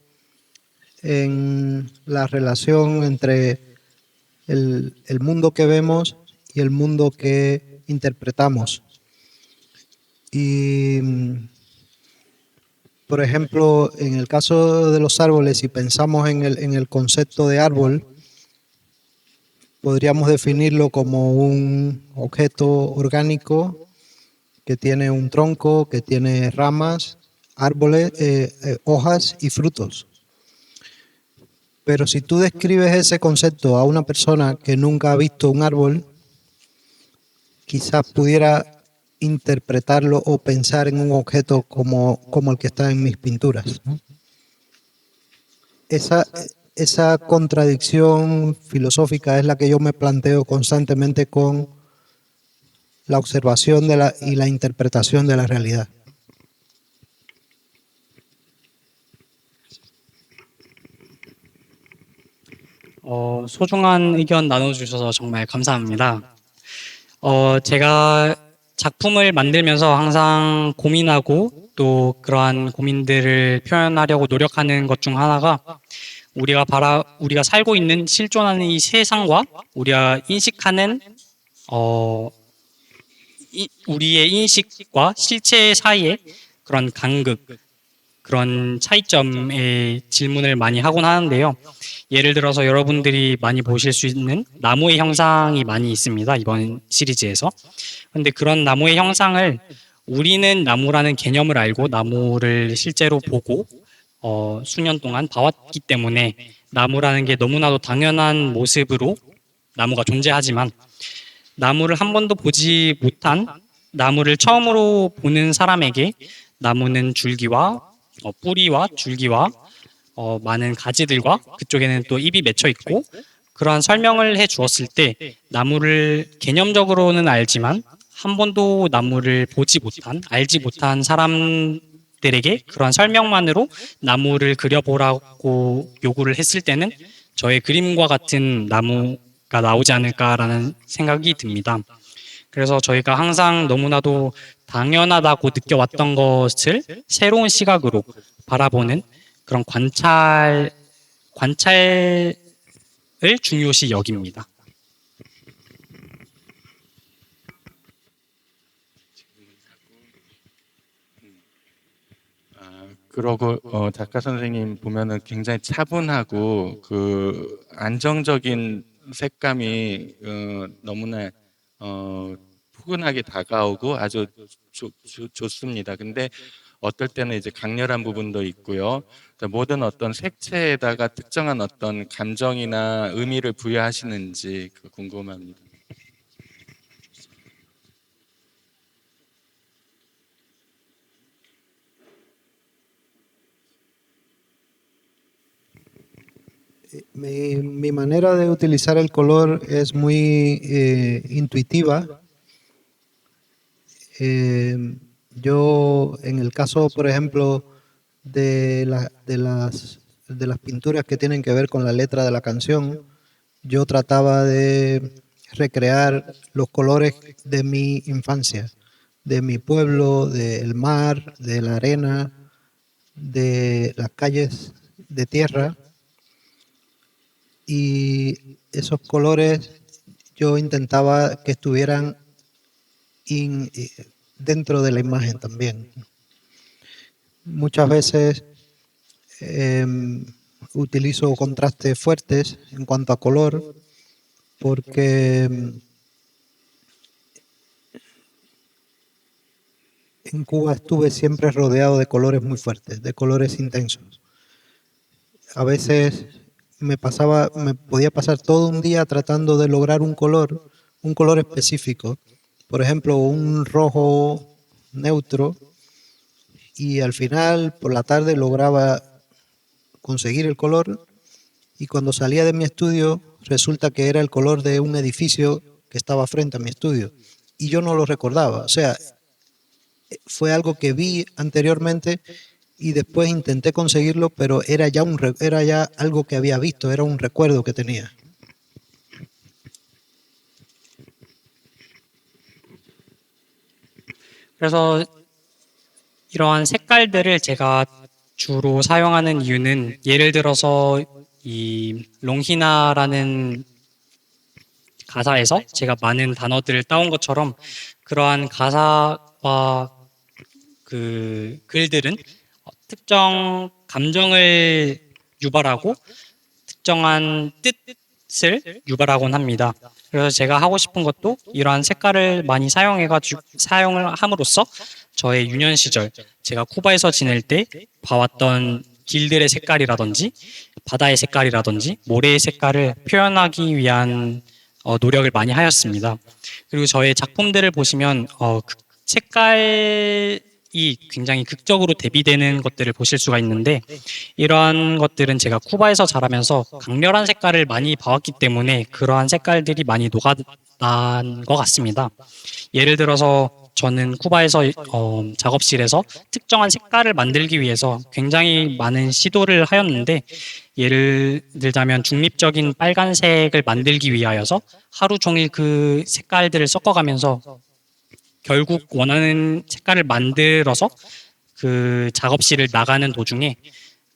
en la relación entre el mundo que vemos y el mundo que interpretamos. Y, por ejemplo, en el caso de los árboles, si pensamos en el concepto de árbol, podríamos definirlo como un objeto orgánico que tiene un tronco, que tiene ramas, árboles, hojas y frutos. Pero si tú describes ese concepto a una persona que nunca ha visto un árbol, quizás pudiera interpretarlo o pensar en un objeto como el que está en mis pinturas, ¿no? Esa contradicción filosófica es la que yo me planteo constantemente con la observación y la interpretación de la realidad. 소중한 의견 나눠주셔서 정말 감사합니다. 제가 작품을 만들면서 항상 고민하고 또 그러한 고민들을 표현하려고 노력하는 것 중 하나가 우리가 살고 있는 실존하는 이 세상과 우리가 인식하는 우리의 인식과 실체 사이의 그런 간극, 그런 차이점에 질문을 많이 하곤 하는데요. 예를 들어서 여러분들이 많이 보실 수 있는 나무의 형상이 많이 있습니다. 이번 시리즈에서. 근데 그런 나무의 형상을 우리는 나무라는 개념을 알고 나무를 실제로 보고 수년 동안 봐왔기 때문에 나무라는 게 너무나도 당연한 모습으로 나무가 존재하지만 나무를 한 번도 보지 못한 나무를 처음으로 보는 사람에게 나무는 줄기와 뿌리와 줄기와 많은 가지들과 그쪽에는 또 잎이 맺혀 있고 그러한 설명을 해 주었을 때 나무를 개념적으로는 알지만 한 번도 나무를 보지 못한 알지 못한 사람들에게 그러한 설명만으로 나무를 그려보라고 요구를 했을 때는 저의 그림과 같은 나무가 나오지 않을까라는 생각이 듭니다. 그래서 저희가 항상 너무나도 당연하다고 느껴왔던 것을 새로운 시각으로 바라보는 그런 관찰을 중요시 여깁니다. 그러고 작가 선생님 보면은 굉장히 차분하고 그 안정적인 색감이 너무나 포근하게 다가오고 아주 좋습니다. 근데 어떨 때는 이제 강렬한 부분도 있고요. 모든 어떤 색채에다가 특정한 어떤 감정이나 의미를 부여하시는지 궁금합니다. Mi manera de utilizar el color es muy intuitiva. Yo, en el caso, por ejemplo, de las pinturas que tienen que ver con la letra de la canción, yo trataba de recrear los colores de mi infancia, de mi pueblo, del mar, de la arena, de las calles de tierra. Y esos colores yo intentaba que estuvieran dentro de la imagen también. Muchas veces utilizo contrastes fuertes en cuanto a color porque en Cuba estuve siempre rodeado de colores muy fuertes, de colores intensos. A veces me podía pasar todo un día tratando de lograr un color específico. Por ejemplo, un rojo neutro, y al final, por la tarde, lograba conseguir el color, y cuando salía de mi estudio, resulta que era el color de un edificio que estaba frente a mi estudio, y yo no lo recordaba. O sea, fue algo que vi anteriormente y después intenté conseguirlo, pero era ya algo que había visto, era un recuerdo que tenía. 그래서 이러한 색깔들을 제가 주로 사용하는 이유는 예를 들어서 이 롱히나라는 가사에서 제가 많은 단어들을 따온 것처럼 그러한 가사와 그 글들은 특정 감정을 유발하고 특정한 뜻을 유발하곤 합니다. 그래서 제가 하고 싶은 것도 이러한 색깔을 많이 사용을 함으로써 저의 유년 시절, 제가 쿠바에서 지낼 때 봐왔던 길들의 색깔이라든지 바다의 색깔이라든지 모래의 색깔을 표현하기 위한 노력을 많이 하였습니다. 그리고 저의 작품들을 보시면 색깔이 굉장히 극적으로 대비되는 것들을 보실 수가 있는데, 이러한 것들은 제가 쿠바에서 자라면서 강렬한 색깔을 많이 봐왔기 때문에 그러한 색깔들이 많이 녹아난 것 같습니다. 예를 들어서 저는 쿠바에서 작업실에서 특정한 색깔을 만들기 위해서 굉장히 많은 시도를 하였는데, 예를 들자면 중립적인 빨간색을 만들기 위하여서 하루 종일 그 색깔들을 섞어가면서 결국 원하는 색깔을 만들어서 그 작업실을 나가는 도중에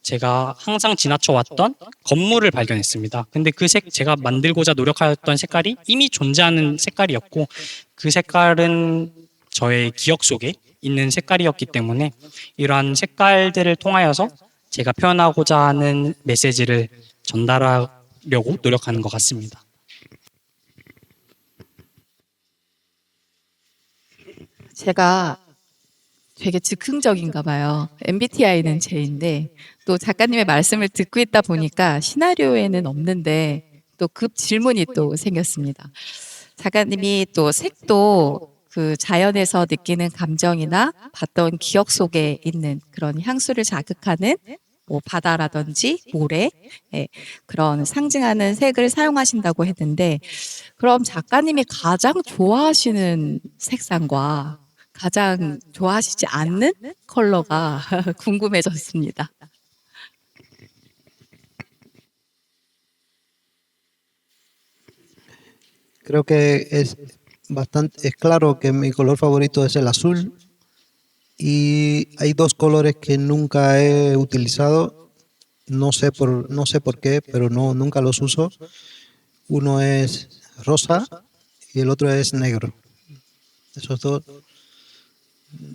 제가 항상 지나쳐왔던 건물을 발견했습니다. 근데 그 제가 만들고자 노력하였던 색깔이 이미 존재하는 색깔이었고, 그 색깔은 저의 기억 속에 있는 색깔이었기 때문에 이러한 색깔들을 통하여서 제가 표현하고자 하는 메시지를 전달하려고 노력하는 것 같습니다. 제가 되게 즉흥적인가 봐요. MBTI는 J인데 또 작가님의 말씀을 듣고 있다 보니까 시나리오에는 없는데 또 급 질문이 또 생겼습니다. 작가님이 또 색도 그 자연에서 느끼는 감정이나 봤던 기억 속에 있는 그런 향수를 자극하는 뭐 바다라든지 모래, 그런 상징하는 색을 사용하신다고 했는데, 그럼 작가님이 가장 좋아하시는 색상과 가장 좋아하시지 않는 컬러가 궁금해졌습니다. Creo que es claro que mi color favorito es el azul y hay dos colores que nunca he utilizado, no sé por qué, pero nunca los uso. Uno es rosa y el otro es negro. Esos dos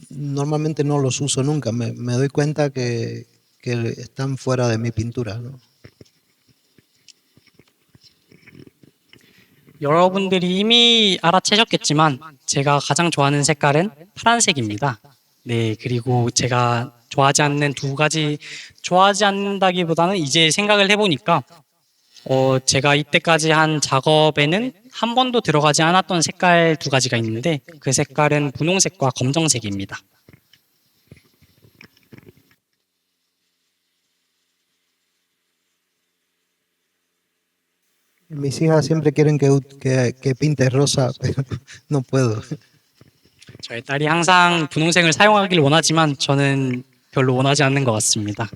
normalmente no los uso nunca, me doy cuenta que están fuera de mi pintura, ¿no? 여러분들이 이미 알아채셨겠지만 제가 가장 좋아하는 색깔은 파란색입니다. 네, 그리고 제가 좋아하지 않는 두 가지, 좋아하지 않는다기보다는 이제 생각을 해보니까 제가 이때까지 한 작업에는 한 번도 들어가지 않았던 색깔 두 가지가 있는데, 그 색깔은 분홍색과 검정색입니다. Mis hijas siempre quieren que pinte rosa, pero no puedo. 저희 딸이 항상 분홍색을 사용하길 원하지만 저는 별로 원하지 않는 것 같습니다.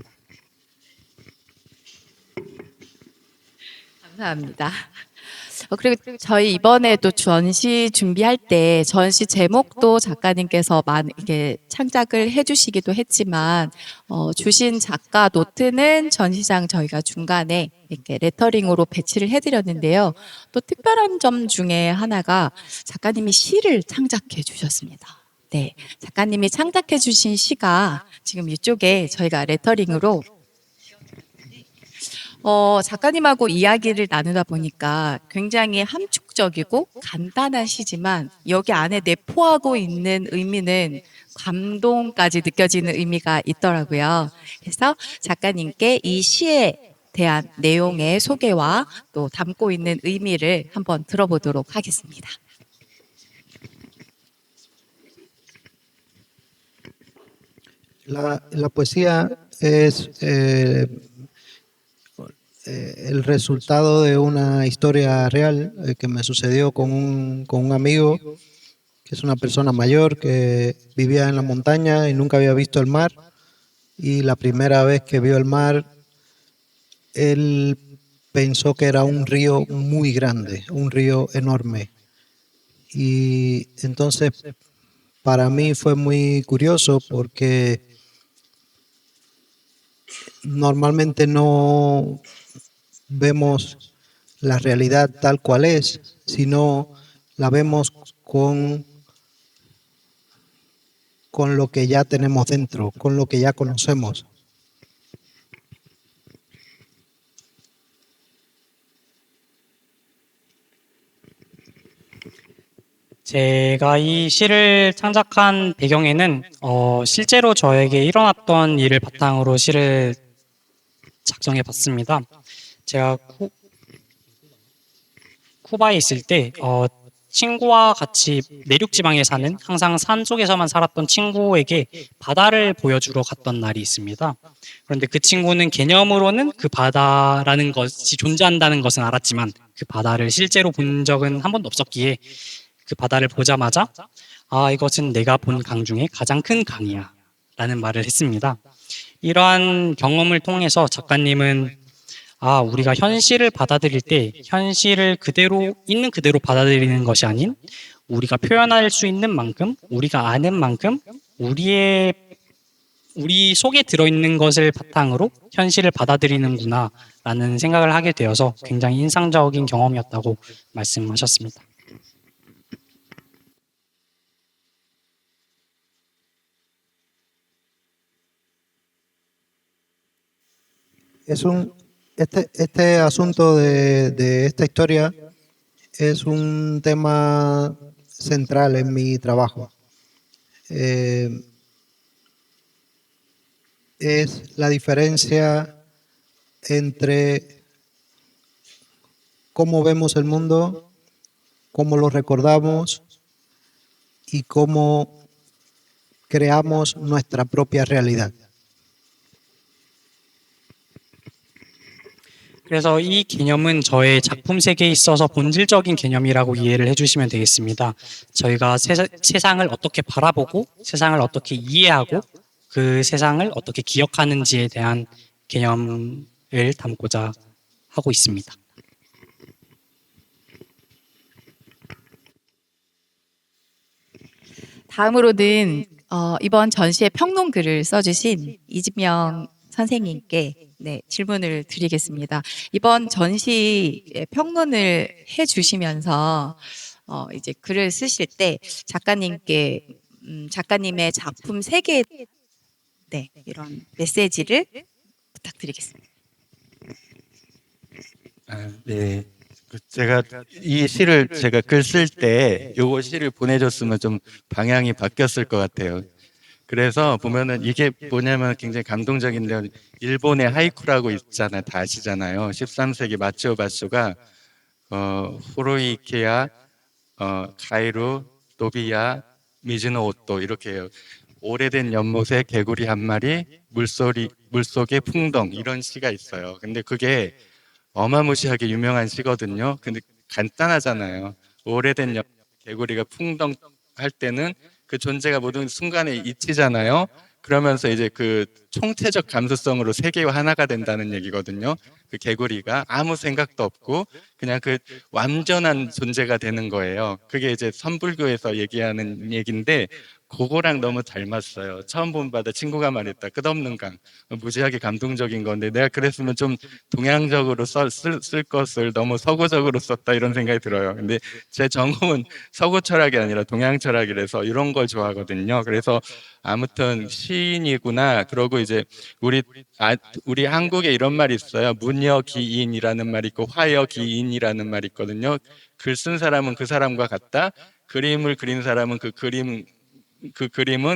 감사합니다. 그리고 저희 이번에 또 전시 준비할 때 전시 제목도 작가님께서 이게 창작을 해주시기도 했지만 주신 작가 노트는 전시장 저희가 중간에 이렇게 레터링으로 배치를 해드렸는데요. 또 특별한 점 중에 하나가 작가님이 시를 창작해 주셨습니다. 네, 작가님이 창작해 주신 시가 지금 이쪽에 저희가 레터링으로 작가님하고 이야기를 나누다 보니까 굉장히 함축적이고 간단한 시지만 여기 안에 내포하고 있는 의미는 감동까지 느껴지는 의미가 있더라고요. 그래서 작가님께 이 시에 대한 내용의 소개와 또 담고 있는 의미를 한번 들어보도록 하겠습니다. La poesía es el resultado de una historia real que me sucedió con un amigo que es una persona mayor que vivía en la montaña y nunca había visto el mar, y la primera vez que vio el mar él pensó que era un río muy grande, un río enorme, y entonces para mí fue muy curioso porque normalmente no vemos la realidad tal cual es, sino la vemos con lo que ya tenemos dentro, con lo que ya conocemos. 제가 이 시를 창작한 배경에는 실제로 저에게 일어났던 일을 바탕으로 시를 작성해 봤습니다. 제가 쿠바에 있을 때 친구와 같이 내륙 지방에 사는 항상 산 속에서만 살았던 친구에게 바다를 보여주러 갔던 날이 있습니다. 그런데 그 친구는 개념으로는 그 바다라는 것이 존재한다는 것은 알았지만 그 바다를 실제로 본 적은 한 번도 없었기에 그 바다를 보자마자 이것은 내가 본 강 중에 가장 큰 강이야 라는 말을 했습니다. 이러한 경험을 통해서 작가님은 우리가 현실을 받아들일 때 현실을 그대로 있는 그대로 받아들이는 것이 아닌 우리가 표현할 수 있는 만큼 우리가 아는 만큼 우리 속에 들어있는 것을 바탕으로 현실을 받아들이는구나 라는 생각을 하게 되어서 굉장히 인상적인 경험이었다고 말씀하셨습니다. Este asunto de esta historia es un tema central en mi trabajo. Es la diferencia entre cómo vemos el mundo, cómo lo recordamos y cómo creamos nuestra propia realidad. 그래서 이 개념은 저의 작품 세계에 있어서 본질적인 개념이라고 이해를 해주시면 되겠습니다. 저희가 세상을 어떻게 바라보고 세상을 어떻게 이해하고 그 세상을 어떻게 기억하는지에 대한 개념을 담고자 하고 있습니다. 다음으로는 이번 전시의 평론글을 써주신 이진명 선생님께 질문을 드리겠습니다. 이번 전시의 평론을 해주시면서 이제 글을 쓰실 때 작가님께 작가님의 작품 세계에 이런 메시지를 부탁드리겠습니다. 네. 제가 이 시를 제가 글 쓸 때 요거 시를 보내줬으면 좀 방향이 바뀌었을 것 같아요. 그래서 보면은 이게 뭐냐면 굉장히 감동적인데 일본의 하이쿠라고 있잖아요. 다 아시잖아요. 13세기 마치오 바쇼가 호로이케야, 가이루, 노비야, 미즈노 오토 이렇게 해요. 오래된 연못에 개구리 한 마리, 물속에 풍덩 이런 시가 있어요. 근데 그게 어마무시하게 유명한 시거든요. 근데 간단하잖아요. 오래된 개구리가 풍덩 할 때는 그 존재가 모든 순간에 잊히잖아요. 그러면서 이제 그 총체적 감수성으로 세계와 하나가 된다는 얘기거든요. 그 개구리가 아무 생각도 없고 그냥 그 완전한 존재가 되는 거예요. 그게 이제 선불교에서 얘기하는 얘기인데 그거랑 너무 닮았어요. 처음 본 바다 친구가 말했다. 끝없는 강. 무지하게 감동적인 건데 내가 그랬으면 좀 동양적으로 쓸 것을 너무 서구적으로 썼다 이런 생각이 들어요. 근데 제 전공은 서구 철학이 아니라 동양 철학이라서 이런 걸 좋아하거든요. 그래서 아무튼 시인이구나. 그러고 이제 우리 한국에 이런 말이 있어요. 문여기인이라는 말이 있고 화여기인이라는 말이 있거든요. 글 쓴 사람은 그 사람과 같다. 그림을 그린 사람은 그 그림은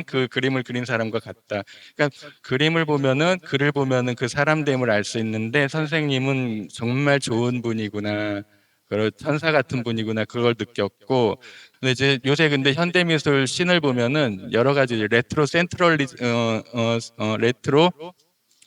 그 그림을 그린 사람과 같다. 그러니까 그림을 보면은 글을 보면은 그 사람됨을 알 수 있는데 선생님은 정말 좋은 분이구나. 그리고 천사 같은 분이구나. 그걸 느꼈고 근데 이제 요새 근데 현대미술 신을 보면은 여러 가지 레트로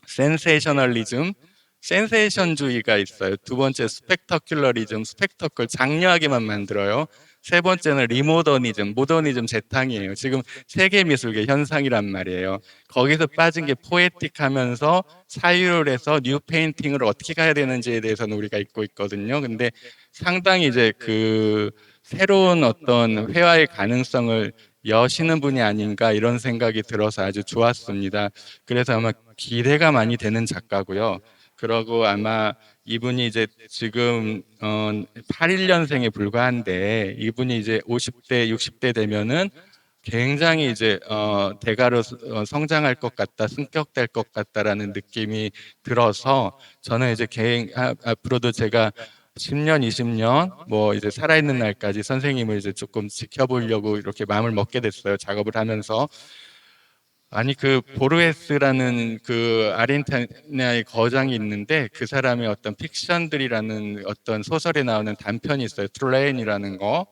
센세이셔널리즘 센세이션주의가 있어요. 두 번째 스펙터큘러리즘, 스펙터클 장려하게만 만들어요. 세 번째는 리모더니즘, 모더니즘 재탕이에요. 지금 세계 미술계 현상이란 말이에요. 거기서 빠진 게 포에틱하면서 사유를 뉴 페인팅을 어떻게 가야 되는지에 대해서는 우리가 읽고 있거든요. 근데 상당히 이제 그 새로운 어떤 회화의 가능성을 여시는 분이 아닌가 이런 생각이 들어서 아주 좋았습니다. 그래서 아마 기대가 많이 되는 작가고요. 그러고 아마 이분이 이제 지금 81년생에 불과한데 이분이 이제 50대, 60대 되면은 굉장히 이제 대가로 성장할 것 같다, 승격될 것 같다라는 느낌이 들어서 저는 이제 앞으로도 제가 10년, 20년 뭐 이제 살아있는 날까지 선생님을 이제 조금 지켜보려고 이렇게 마음을 먹게 됐어요. 작업을 하면서. 아니 그 보르헤스라는 그 아르헨티나의 거장이 있는데 그 사람의 어떤 픽션들이라는 어떤 소설에 나오는 단편이 있어요. 트레인이라는 거.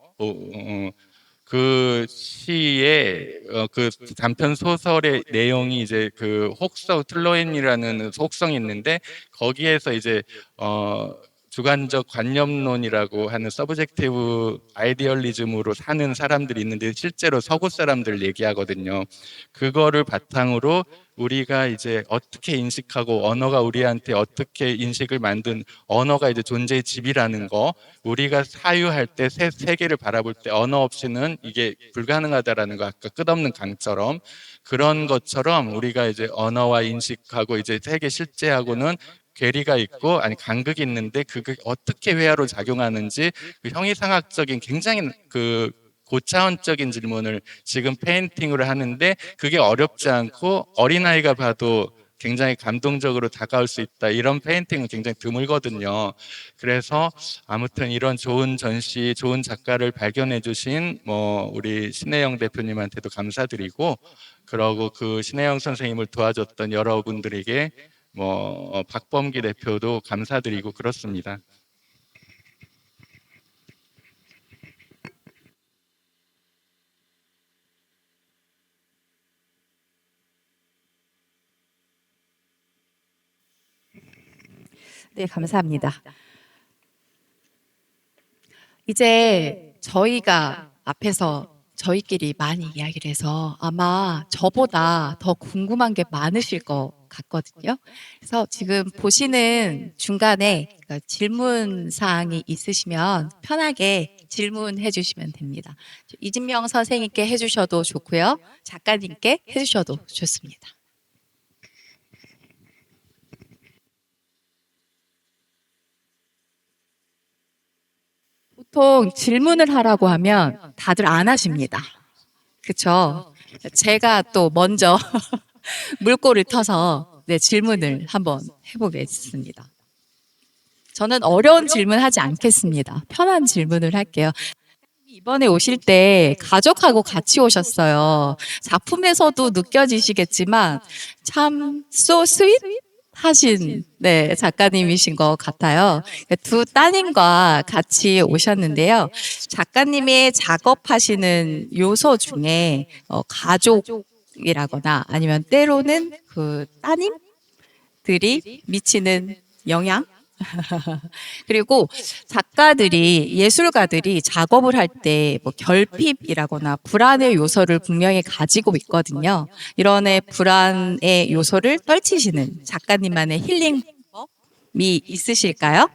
그 시의 그 단편 소설의 내용이 이제 그 혹성 틀로엔이라는 혹성이 있는데 거기에서 이제 주관적 관념론이라고 하는 서브젝티브 아이디얼리즘으로 사는 사람들이 있는데 실제로 서구 사람들 얘기하거든요. 그거를 바탕으로 우리가 이제 어떻게 인식하고 언어가 우리한테 어떻게 인식을 만든 언어가 이제 존재의 집이라는 거, 우리가 사유할 때 세계를 바라볼 때 언어 없이는 이게 불가능하다라는 거, 아까 끝없는 강처럼 그런 것처럼 우리가 이제 언어와 인식하고 이제 세계 실제하고는 괴리가 있고 아니 간극이 있는데 그게 어떻게 회화로 작용하는지 그 형이상학적인 굉장히 그 고차원적인 질문을 지금 페인팅으로 하는데 그게 어렵지 않고 어린아이가 봐도 굉장히 감동적으로 다가올 수 있다. 이런 페인팅은 굉장히 드물거든요. 그래서 아무튼 이런 좋은 전시, 좋은 작가를 발견해 주신 뭐 우리 신혜영 대표님한테도 감사드리고 그러고 그 신혜영 선생님을 도와줬던 여러분들에게 뭐 박범기 대표도 감사드리고 그렇습니다. 네, 감사합니다. 이제 저희가 앞에서 저희끼리 많이 이야기를 해서 아마 저보다 더 궁금한 게 많으실 것 같거든요. 그래서 지금 보시는 중간에 질문 사항이 있으시면 편하게 질문해 주시면 됩니다. 이진명 선생님께 해주셔도 좋고요. 작가님께 해주셔도 좋습니다. 보통 질문을 하라고 하면 다들 안 하십니다. 그렇죠? 제가 또 먼저 물꼬를 터서 네, 질문을 한번 해보겠습니다. 저는 어려운 질문 하지 않겠습니다. 편한 질문을 할게요. 이번에 오실 때 가족하고 같이 오셨어요. 작품에서도 느껴지시겠지만 참 so sweet 하신 네, 작가님이신 것 같아요. 두 따님과 같이 오셨는데요. 작가님의 작업하시는 요소 중에 가족이라거나 아니면 때로는 그 따님들이 미치는 영향 그리고 작가들이 예술가들이 작업을 할 때 뭐 결핍이라거나 불안의 요소를 분명히 가지고 있거든요. 이런 불안의 요소를 떨치시는 작가님만의 힐링 방법이 있으실까요?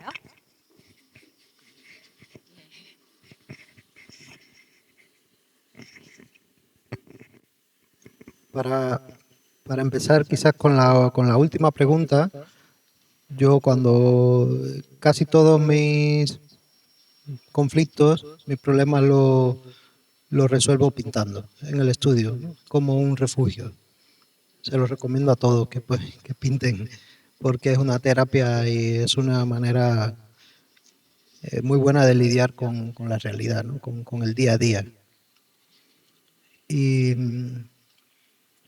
Para, para empezar quizás con la última pregunta, yo cuando casi todos mis conflictos, mis problemas los resuelvo pintando en el estudio, ¿no? Como un refugio. Se los recomiendo a todos que, pues, que pinten, porque es una terapia y es una manera muy buena de lidiar con la realidad, ¿no? Con el día a día. Y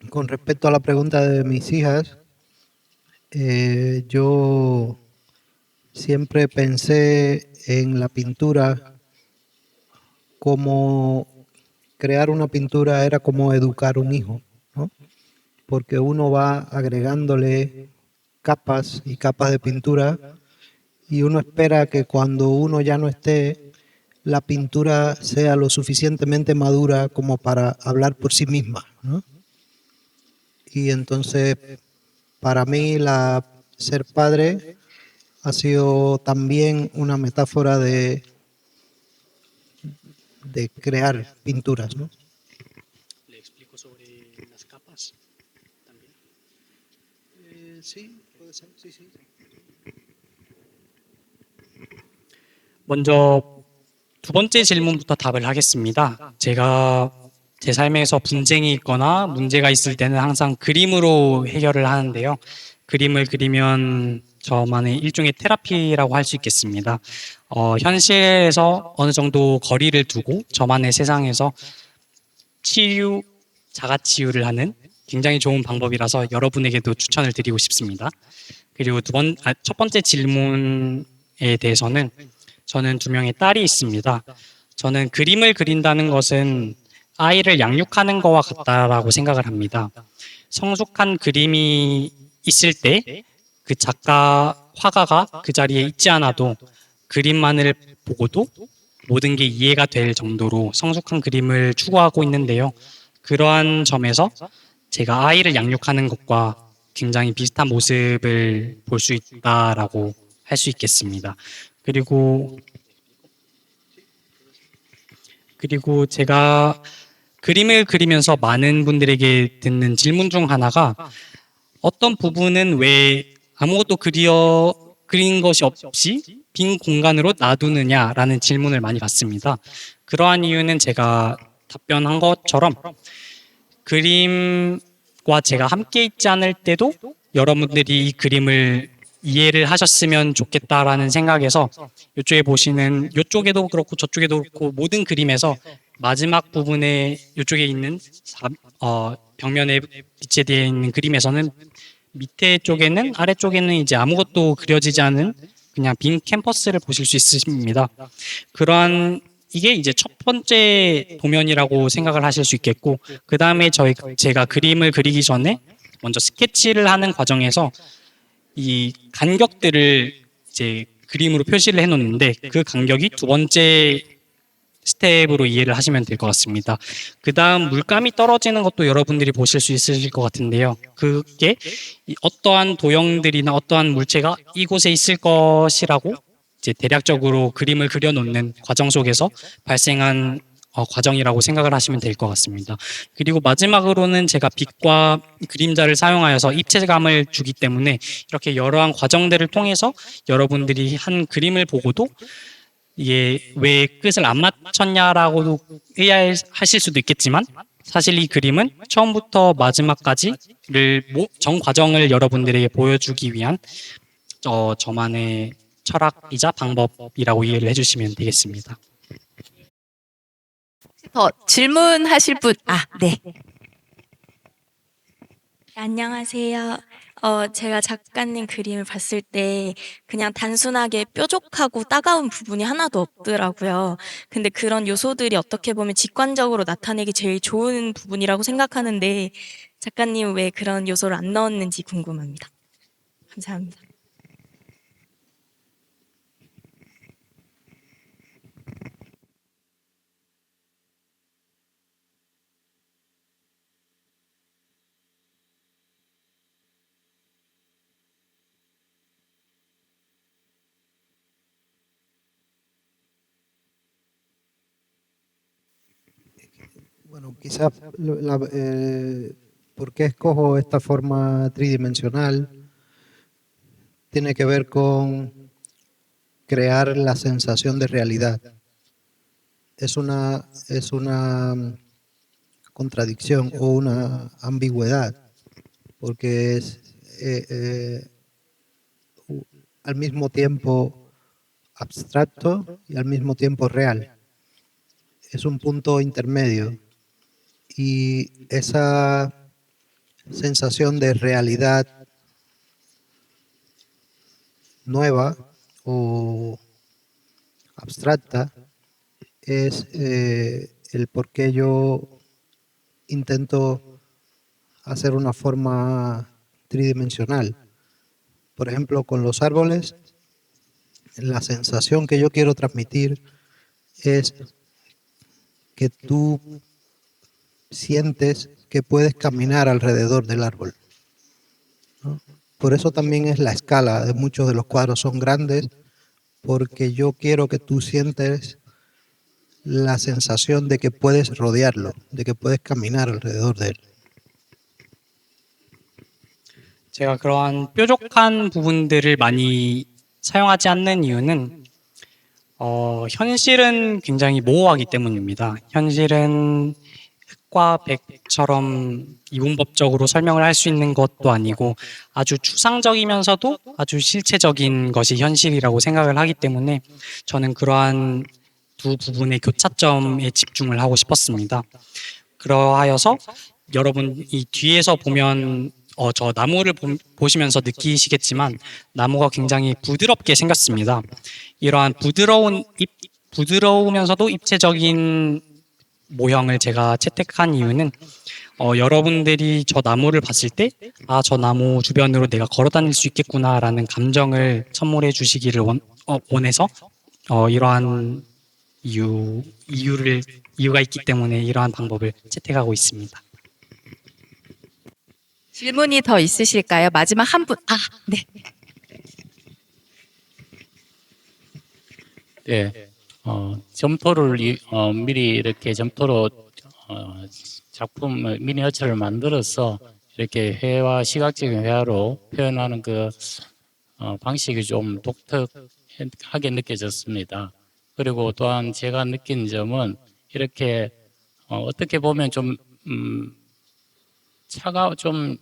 con respecto a la pregunta de mis hijas, yo siempre pensé en la pintura como crear una pintura era como educar un hijo, ¿no? Porque uno va agregándole capas y capas de pintura y uno espera que cuando uno ya no esté, la pintura sea lo suficientemente madura como para hablar por sí misma, ¿no? Y entonces, para mí, ser padre ha sido también una metáfora de crear pinturas, ¿no? Le explico sobre las capas también. Sí, puede ser, sí, sí. 먼저 두 번째 질문부터 답을 하겠습니다. 제가 제 삶에서 분쟁이 있거나 문제가 있을 때는 항상 그림으로 해결을 하는데요. 그림을 그리면 저만의 일종의 테라피라고 할 수 있겠습니다. 현실에서 어느 정도 거리를 두고 저만의 세상에서 치유, 자가 치유를 하는 굉장히 좋은 방법이라서 여러분에게도 추천을 드리고 싶습니다. 그리고 첫 번째 질문에 대해서는 저는 두 명의 딸이 있습니다. 저는 그림을 그린다는 것은 아이를 양육하는 거와 같다라고 생각을 합니다. 성숙한 그림이 있을 때 그 작가, 화가가 그 자리에 있지 않아도 그림만을 보고도 모든 게 이해가 될 정도로 성숙한 그림을 추구하고 있는데요. 그러한 점에서 제가 아이를 양육하는 것과 굉장히 비슷한 모습을 볼 수 있다라고 할 수 있겠습니다. 그리고 제가 그림을 그리면서 많은 분들에게 듣는 질문 중 하나가 어떤 부분은 왜 아무것도 그린 것이 없이 빈 공간으로 놔두느냐라는 질문을 많이 받습니다. 그러한 이유는 제가 답변한 것처럼 그림과 제가 함께 있지 않을 때도 여러분들이 이 그림을 이해를 하셨으면 좋겠다라는 생각에서 이쪽에 보시는 이쪽에도 그렇고 저쪽에도 그렇고 모든 그림에서 마지막 부분에 이쪽에 있는 벽면에 비치되어 있는 그림에서는 밑에 쪽에는 아래쪽에는 이제 아무것도 그려지지 않은 그냥 빈 캔버스를 보실 수 있습니다. 그러한 이게 이제 첫 번째 도면이라고 생각을 하실 수 있겠고 그 다음에 제가 그림을 그리기 전에 먼저 스케치를 하는 과정에서 이 간격들을 이제 그림으로 표시를 해놓는데 그 간격이 두 번째 스텝으로 이해를 하시면 될 것 같습니다. 그 다음 물감이 떨어지는 것도 여러분들이 보실 수 있으실 것 같은데요. 그게 어떠한 도형들이나 어떠한 물체가 이곳에 있을 것이라고 이제 대략적으로 그림을 그려놓는 과정 속에서 발생한 과정이라고 생각을 하시면 될 것 같습니다. 그리고 마지막으로는 제가 빛과 그림자를 사용하여서 입체감을 주기 때문에 이렇게 여러한 과정들을 통해서 여러분들이 한 그림을 보고도 이게 왜 끝을 안 맞췄냐라고도 의아하실 수도 있겠지만 사실 이 그림은 처음부터 마지막까지를 전 과정을 여러분들에게 보여주기 위한 저만의 철학이자 방법이라고 이해를 해주시면 되겠습니다. 더 질문하실 분, 네. 안녕하세요. 제가 작가님 그림을 봤을 때 그냥 단순하게 뾰족하고 따가운 부분이 하나도 없더라고요. 근데 그런 요소들이 어떻게 보면 직관적으로 나타내기 제일 좋은 부분이라고 생각하는데 작가님 왜 그런 요소를 안 넣었는지 궁금합니다. 감사합니다. Bueno, quizás por qué escojo esta forma tridimensional tiene que ver con crear la sensación de realidad. Es una contradicción o una ambigüedad, porque es al mismo tiempo abstracto y al mismo tiempo real. Es un punto intermedio y esa sensación de realidad nueva o abstracta es el por qué yo intento hacer una forma tridimensional. Por ejemplo, con los árboles, la sensación que yo quiero transmitir es que tú sientes que puedes caminar alrededor del árbol, ¿no? Por eso también es la escala de muchos de los cuadros son grandes, porque yo quiero que tú sientes la sensación de que puedes rodearlo, de que puedes caminar alrededor de él. 제가 그러한 뾰족한 부분들을 많이 사용하지 않는 이유는 현실은 굉장히 모호하기 때문입니다. 현실은 흑과 백처럼 이분법적으로 설명을 할 수 있는 것도 아니고 아주 추상적이면서도 아주 실체적인 것이 현실이라고 생각을 하기 때문에 저는 그러한 두 부분의 교차점에 집중을 하고 싶었습니다. 그러하여서 여러분 이 뒤에서 보면 저 나무를 보시면서 느끼시겠지만 나무가 굉장히 부드럽게 생겼습니다. 이러한 부드러우면서도 입체적인 모형을 제가 채택한 이유는 여러분들이 저 나무를 봤을 때 저 나무 주변으로 내가 걸어 다닐 수 있겠구나라는 감정을 선물해 주시기를 원해서 이러한 이유가 있기 때문에 이러한 방법을 채택하고 있습니다. 질문이 더 있으실까요? 마지막 한 분. 네. 네, 점토를 미리 이렇게 점토로 작품을 미니어처를 만들어서 이렇게 회화 시각적인 회화로 표현하는 그 방식이 좀 독특하게 느껴졌습니다. 그리고 또한 제가 느낀 점은 이렇게 어떻게 보면 좀 좀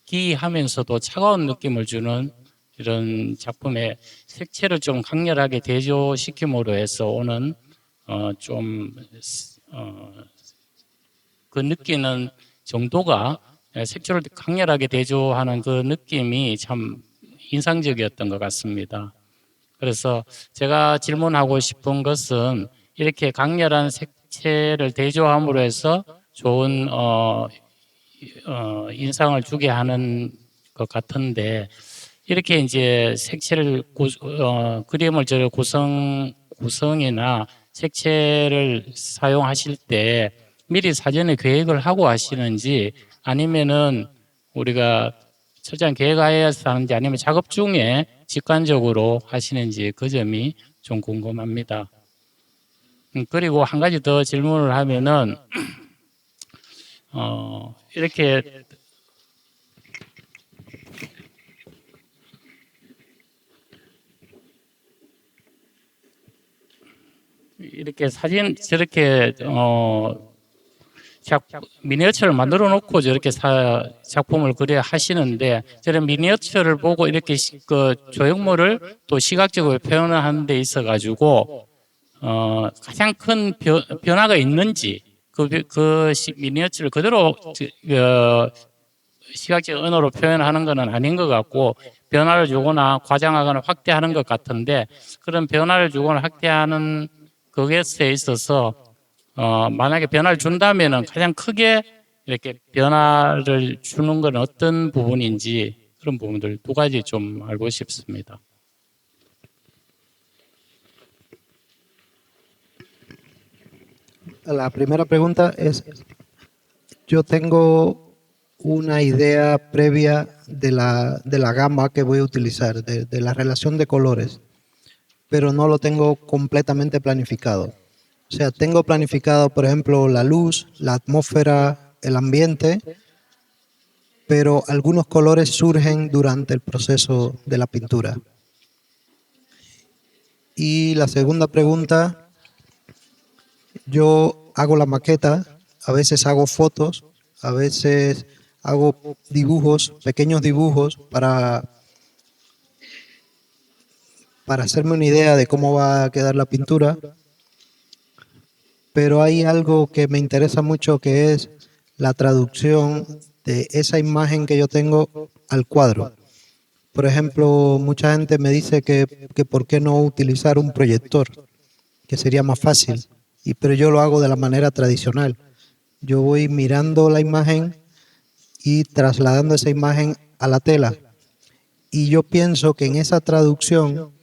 기이하면서도 차가운 느낌을 주는 이런 작품의 색채를 좀 강렬하게 대조시킴으로 해서 오는 그 느끼는 정도가 색채를 강렬하게 대조하는 그 느낌이 참 인상적이었던 것 같습니다. 그래서 제가 질문하고 싶은 것은 이렇게 강렬한 색채를 대조함으로 해서 좋은 인상을 주게 하는 것 같은데 이렇게 이제 색채를 그림을 구성이나 색채를 사용하실 때 미리 사전에 계획을 하고 하시는지 아니면은 우리가 철저한 계획하에서 하는지 아니면 작업 중에 직관적으로 하시는지 그 점이 좀 궁금합니다. 그리고 한 가지 더 질문을 하면은 이렇게 사진 저렇게 미니어처를 만들어 놓고 저렇게 작품을 그려 하시는데 저런 미니어처를 보고 이렇게 그 조형물을 또 시각적으로 표현을 하는 데 있어 가지고 가장 큰 변화가 있는지 미니어처를 그대로 시각적 언어로 표현하는 것은 아닌 것 같고 변화를 주거나 과장하거나 확대하는 것 같은데 그런 변화를 주거나 확대하는 그것에 있어서 만약에 변화를 준다면은 가장 크게 이렇게 변화를 주는 건 어떤 부분인지 그런 부분들 두 가지 좀 알고 싶습니다. La primera pregunta es, yo tengo una idea previa de la gama que voy a utilizar, de la relación de colores, pero no lo tengo completamente planificado. O sea, tengo planificado, por ejemplo, la luz, la atmósfera, el ambiente, pero algunos colores surgen durante el proceso de la pintura. Y la segunda pregunta, yo hago la maqueta, a veces hago fotos, a veces hago dibujos, pequeños dibujos para hacerme una idea de cómo va a quedar la pintura. Pero hay algo que me interesa mucho que es la traducción de esa imagen que yo tengo al cuadro. Por ejemplo, mucha gente me dice que por qué no utilizar un proyector, que sería más fácil, pero yo lo hago de la manera tradicional. Yo voy mirando la imagen y trasladando esa imagen a la tela. Y yo pienso que en esa traducción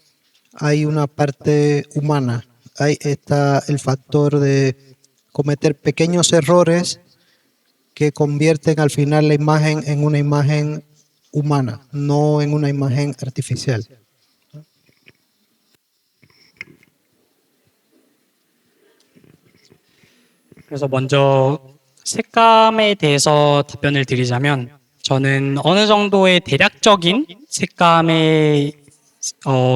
hay una parte humana. Ahí está el factor de cometer pequeños errores que convierten al final la imagen en una imagen humana, no en una imagen artificial. 그래서 먼저 색감에 대해서 답변을 드리자면 저는 어느 정도의 대략적인 색감의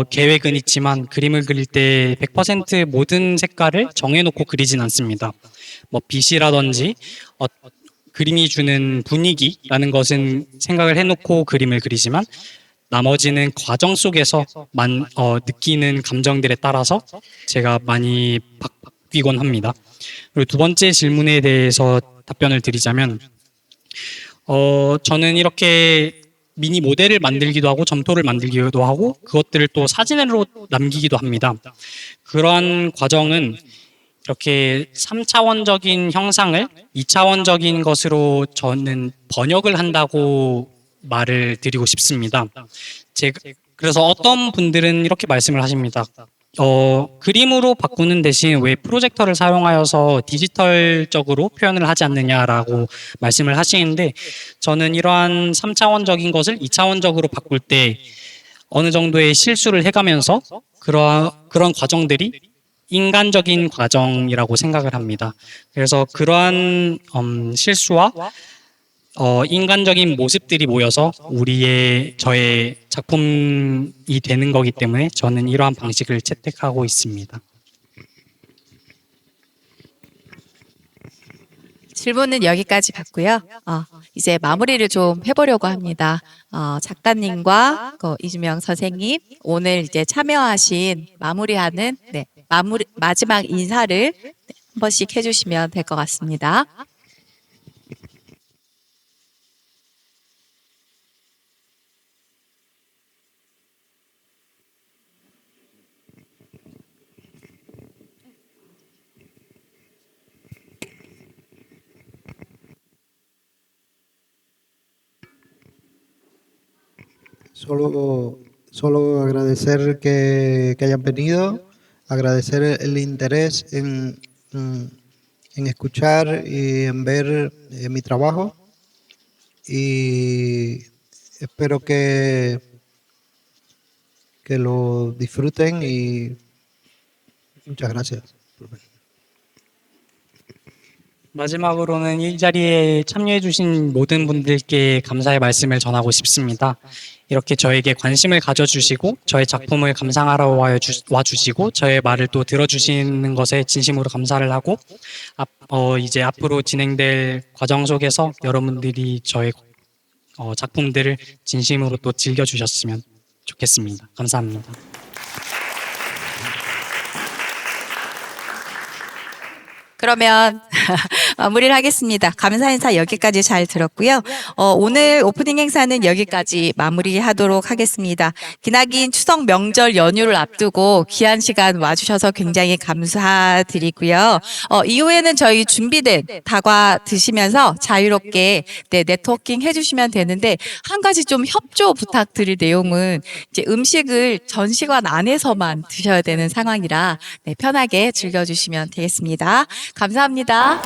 계획은 있지만 그림을 그릴 때 100% 모든 색깔을 정해놓고 그리진 않습니다. 뭐 빛이라든지 그림이 주는 분위기라는 것은 생각을 해놓고 그림을 그리지만 나머지는 과정 속에서 느끼는 감정들에 따라서 제가 많이 바뀌곤 합니다. 그리고 두 번째 질문에 대해서 답변을 드리자면 저는 이렇게 미니 모델을 만들기도 하고 점토를 만들기도 하고 그것들을 또 사진으로 남기기도 합니다. 그런 과정은 이렇게 3차원적인 형상을 2차원적인 것으로 저는 번역을 한다고 말을 드리고 싶습니다. 그래서 어떤 분들은 이렇게 말씀을 하십니다. 그림으로 바꾸는 대신 왜 프로젝터를 사용하여서 디지털적으로 표현을 하지 않느냐라고 말씀을 하시는데 저는 이러한 3차원적인 것을 2차원적으로 바꿀 때 어느 정도의 실수를 해가면서 그런 과정들이 인간적인 과정이라고 생각을 합니다. 그래서 그러한 실수와 인간적인 모습들이 모여서 저의 작품이 되는 거기 때문에 저는 이러한 방식을 채택하고 있습니다. 질문은 여기까지 받고요. 이제 마무리를 좀 해보려고 합니다. 작가님과 이주명 선생님 오늘 이제 참여하신 마무리하는 마지막 인사를 한 번씩 해주시면 될 것 같습니다. Solo agradecer que hayan venido, agradecer el interés en escuchar y en ver mi trabajo y espero que lo disfruten y muchas gracias. 마지막으로는 이 자리에 참여해주신 모든 분들께 감사의 말씀을 전하고 싶습니다. 이렇게 저에게 관심을 가져주시고 저의 작품을 감상하러 와주시고 저의 말을 또 들어주시는 것에 진심으로 감사를 하고 이제 앞으로 진행될 과정 속에서 여러분들이 저의 작품들을 진심으로 또 즐겨주셨으면 좋겠습니다. 감사합니다. 그러면 마무리를 하겠습니다. 감사 인사 여기까지 잘 들었고요. 오늘 오프닝 행사는 여기까지 마무리하도록 하겠습니다. 기나긴 추석 명절 연휴를 앞두고 귀한 시간 와주셔서 굉장히 감사드리고요. 이후에는 저희 준비된 다과 드시면서 자유롭게 네트워킹 해주시면 되는데 한 가지 좀 협조 부탁드릴 내용은 이제 음식을 전시관 안에서만 드셔야 되는 상황이라 편하게 즐겨주시면 되겠습니다. 감사합니다.